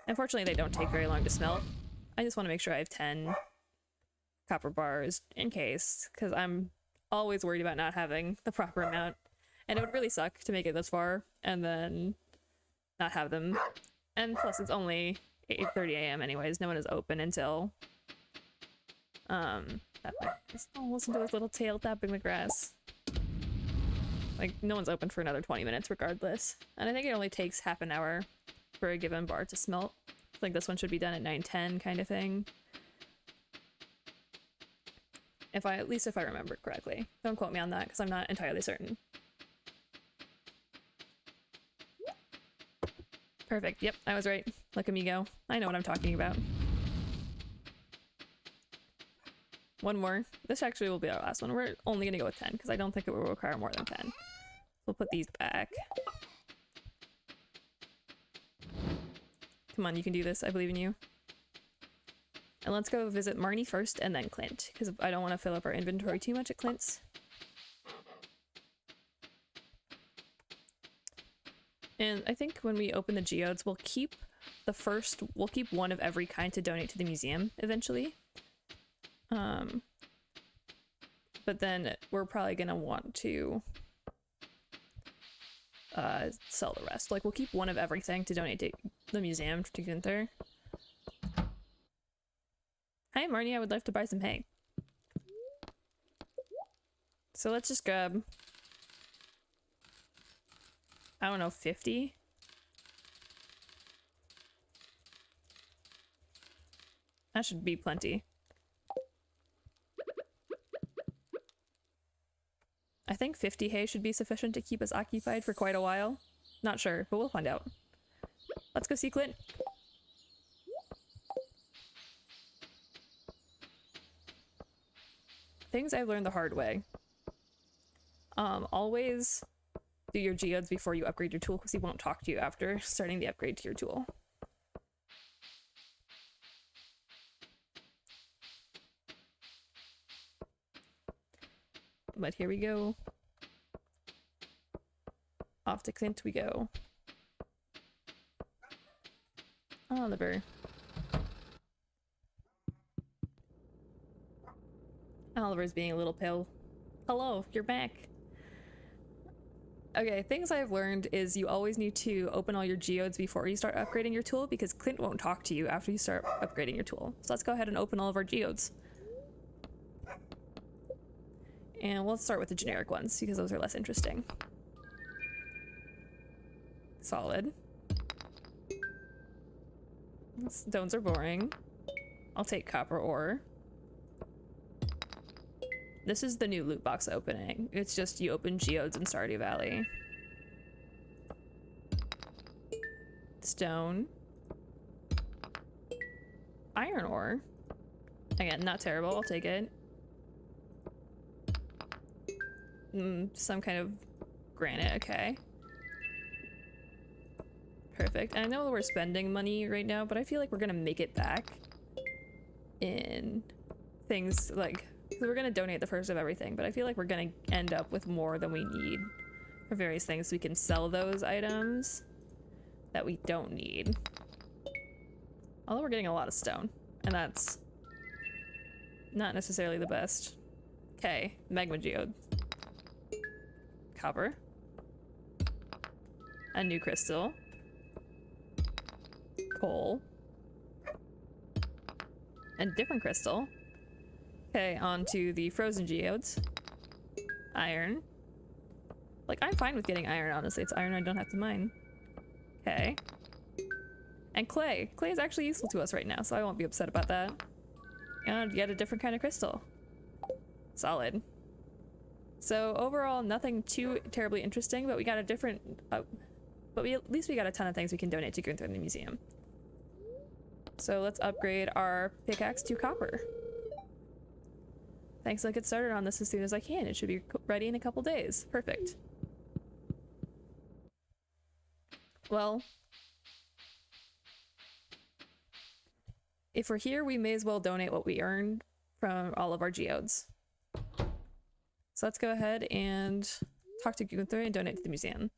Unfortunately, they don't take very long to smelt. I just want to make sure I have 10 copper bars in case, because I'm always worried about not having the proper amount, and it would really suck to make it this far and then not have them. And plus it's only 8:30 a.m. anyways. No one is open until that way. Oh, listen to his little tail tapping the grass. Like, no one's open for another 20 minutes regardless, and I think it only takes half an hour for a given bar to smelt. I think this one should be done at 9:10 kind of thing. At least if I remember correctly. Don't quote me on that because I'm not entirely certain. Perfect. Yep, I was right. Look at me go. I know what I'm talking about. One more. This actually will be our last one. We're only going to go with 10 because I don't think it will require more than 10. We'll put these back. Come on, you can do this. I believe in you. And let's go visit Marnie first and then Clint, because I don't want to fill up our inventory too much at Clint's. And I think when we open the geodes, we'll keep one of every kind to donate to the museum eventually. But then we're probably gonna want to sell the rest. Like, we'll keep one of everything to donate to the museum to Gunther. Hi, Marnie, I would like to buy some hay. So let's just grab, I don't know, 50? That should be plenty. I think 50 hay should be sufficient to keep us occupied for quite a while. Not sure, but we'll find out. Let's go see Clint. Things I've learned the hard way. Always do your geodes before you upgrade your tool because he won't talk to you after starting the upgrade to your tool. But here we go. Off to Clint we go. Oliver. Oliver's being a little pale. Hello, you're back. Okay, things I've learned is you always need to open all your geodes before you start upgrading your tool because Clint won't talk to you after you start upgrading your tool. So let's go ahead and open all of our geodes. And we'll start with the generic ones because those are less interesting. Solid. Stones are boring. I'll take copper ore. This is the new loot box opening. It's just you open geodes in Stardew Valley. Stone. Iron ore. Again, not terrible. I'll take it. Some kind of granite. Okay. Perfect. I know we're spending money right now, but I feel like we're gonna make it back in things like... we're gonna donate the first of everything, but I feel like we're gonna end up with more than we need for various things, so we can sell those items that we don't need. Although we're getting a lot of stone, and that's not necessarily the best. Okay, magma geode. Copper. A new crystal. Coal. And different crystal. Okay, on to the frozen geodes. Iron. Like, I'm fine with getting iron, honestly. It's iron I don't have to mine. Okay. And clay. Clay is actually useful to us right now, so I won't be upset about that. And yet a different kind of crystal. Solid. So overall, nothing too terribly interesting, but we got a different... at least we got a ton of things we can donate to Gunther in the museum. So let's upgrade our pickaxe to copper. Thanks, I'll get started on this as soon as I can. It should be ready in a couple days. Perfect. Well, if we're here, we may as well donate what we earned from all of our geodes. So let's go ahead and talk to Gunther and donate to the museum.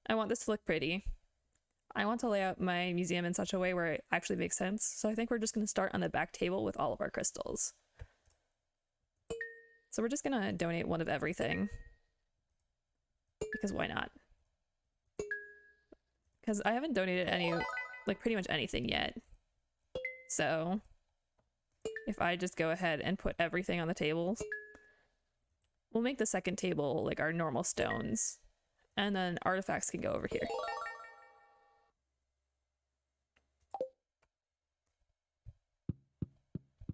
I want this to look pretty. I want to lay out my museum in such a way where it actually makes sense. So I think we're just going to start on the back table with all of our crystals. So we're just going to donate one of everything. Because why not? Because I haven't donated any, like, pretty much anything yet. So if I just go ahead and put everything on the table, we'll make the second table like our normal stones, and then artifacts can go over here.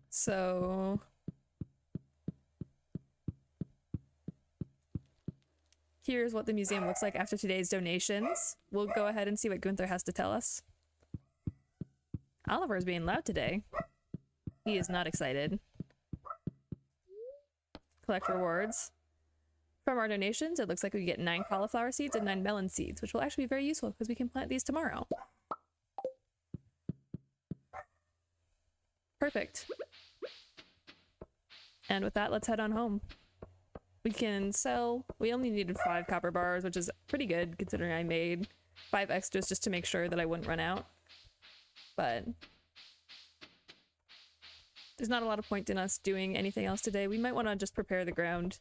So here's what the museum looks like after today's donations. We'll go ahead and see what Gunther has to tell us. Oliver's being loud today. He is not excited. Collect rewards. From our donations, it looks like we get 9 cauliflower seeds and 9 melon seeds, which will actually be very useful because we can plant these tomorrow. Perfect. And with that, let's head on home. We can sell... We only needed 5 copper bars, which is pretty good considering I made 5 extras just to make sure that I wouldn't run out. But there's not a lot of point in us doing anything else today. We might want to just prepare the ground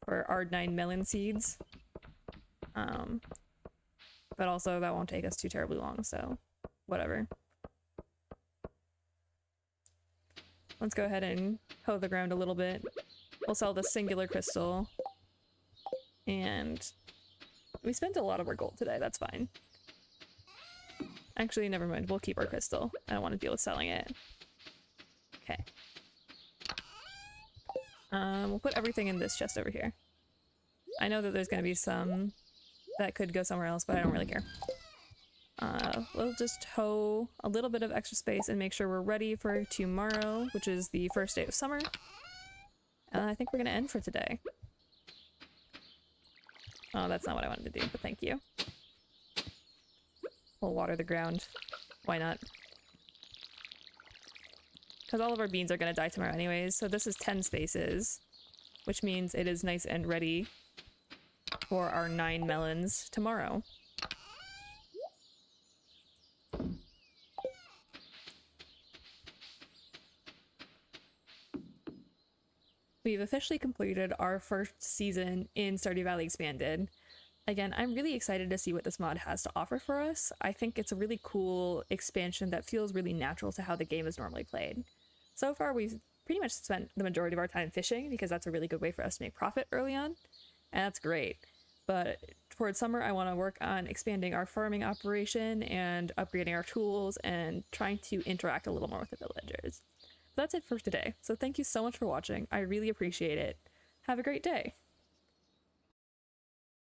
for our 9 melon seeds. But also that won't take us too terribly long, so whatever. Let's go ahead and hoe the ground a little bit. We'll sell the singular crystal. And we spent a lot of our gold today, that's fine. Actually, never mind, we'll keep our crystal. I don't want to deal with selling it. Okay. We'll put everything in this chest over here. I know that there's going to be some that could go somewhere else, but I don't really care. We'll just hoe a little bit of extra space and make sure we're ready for tomorrow, which is the first day of summer. And I think we're going to end for today. Oh, that's not what I wanted to do, but thank you. We'll water the ground. Why not? Because all of our beans are going to die tomorrow anyways, so this is 10 spaces, which means it is nice and ready for our 9 melons tomorrow. We've officially completed our first season in Stardew Valley Expanded. Again, I'm really excited to see what this mod has to offer for us. I think it's a really cool expansion that feels really natural to how the game is normally played. So far, we've pretty much spent the majority of our time fishing because that's a really good way for us to make profit early on, and that's great. But towards summer, I want to work on expanding our farming operation and upgrading our tools and trying to interact a little more with the villagers. That's it for today, so thank you so much for watching. I really appreciate it. Have a great day!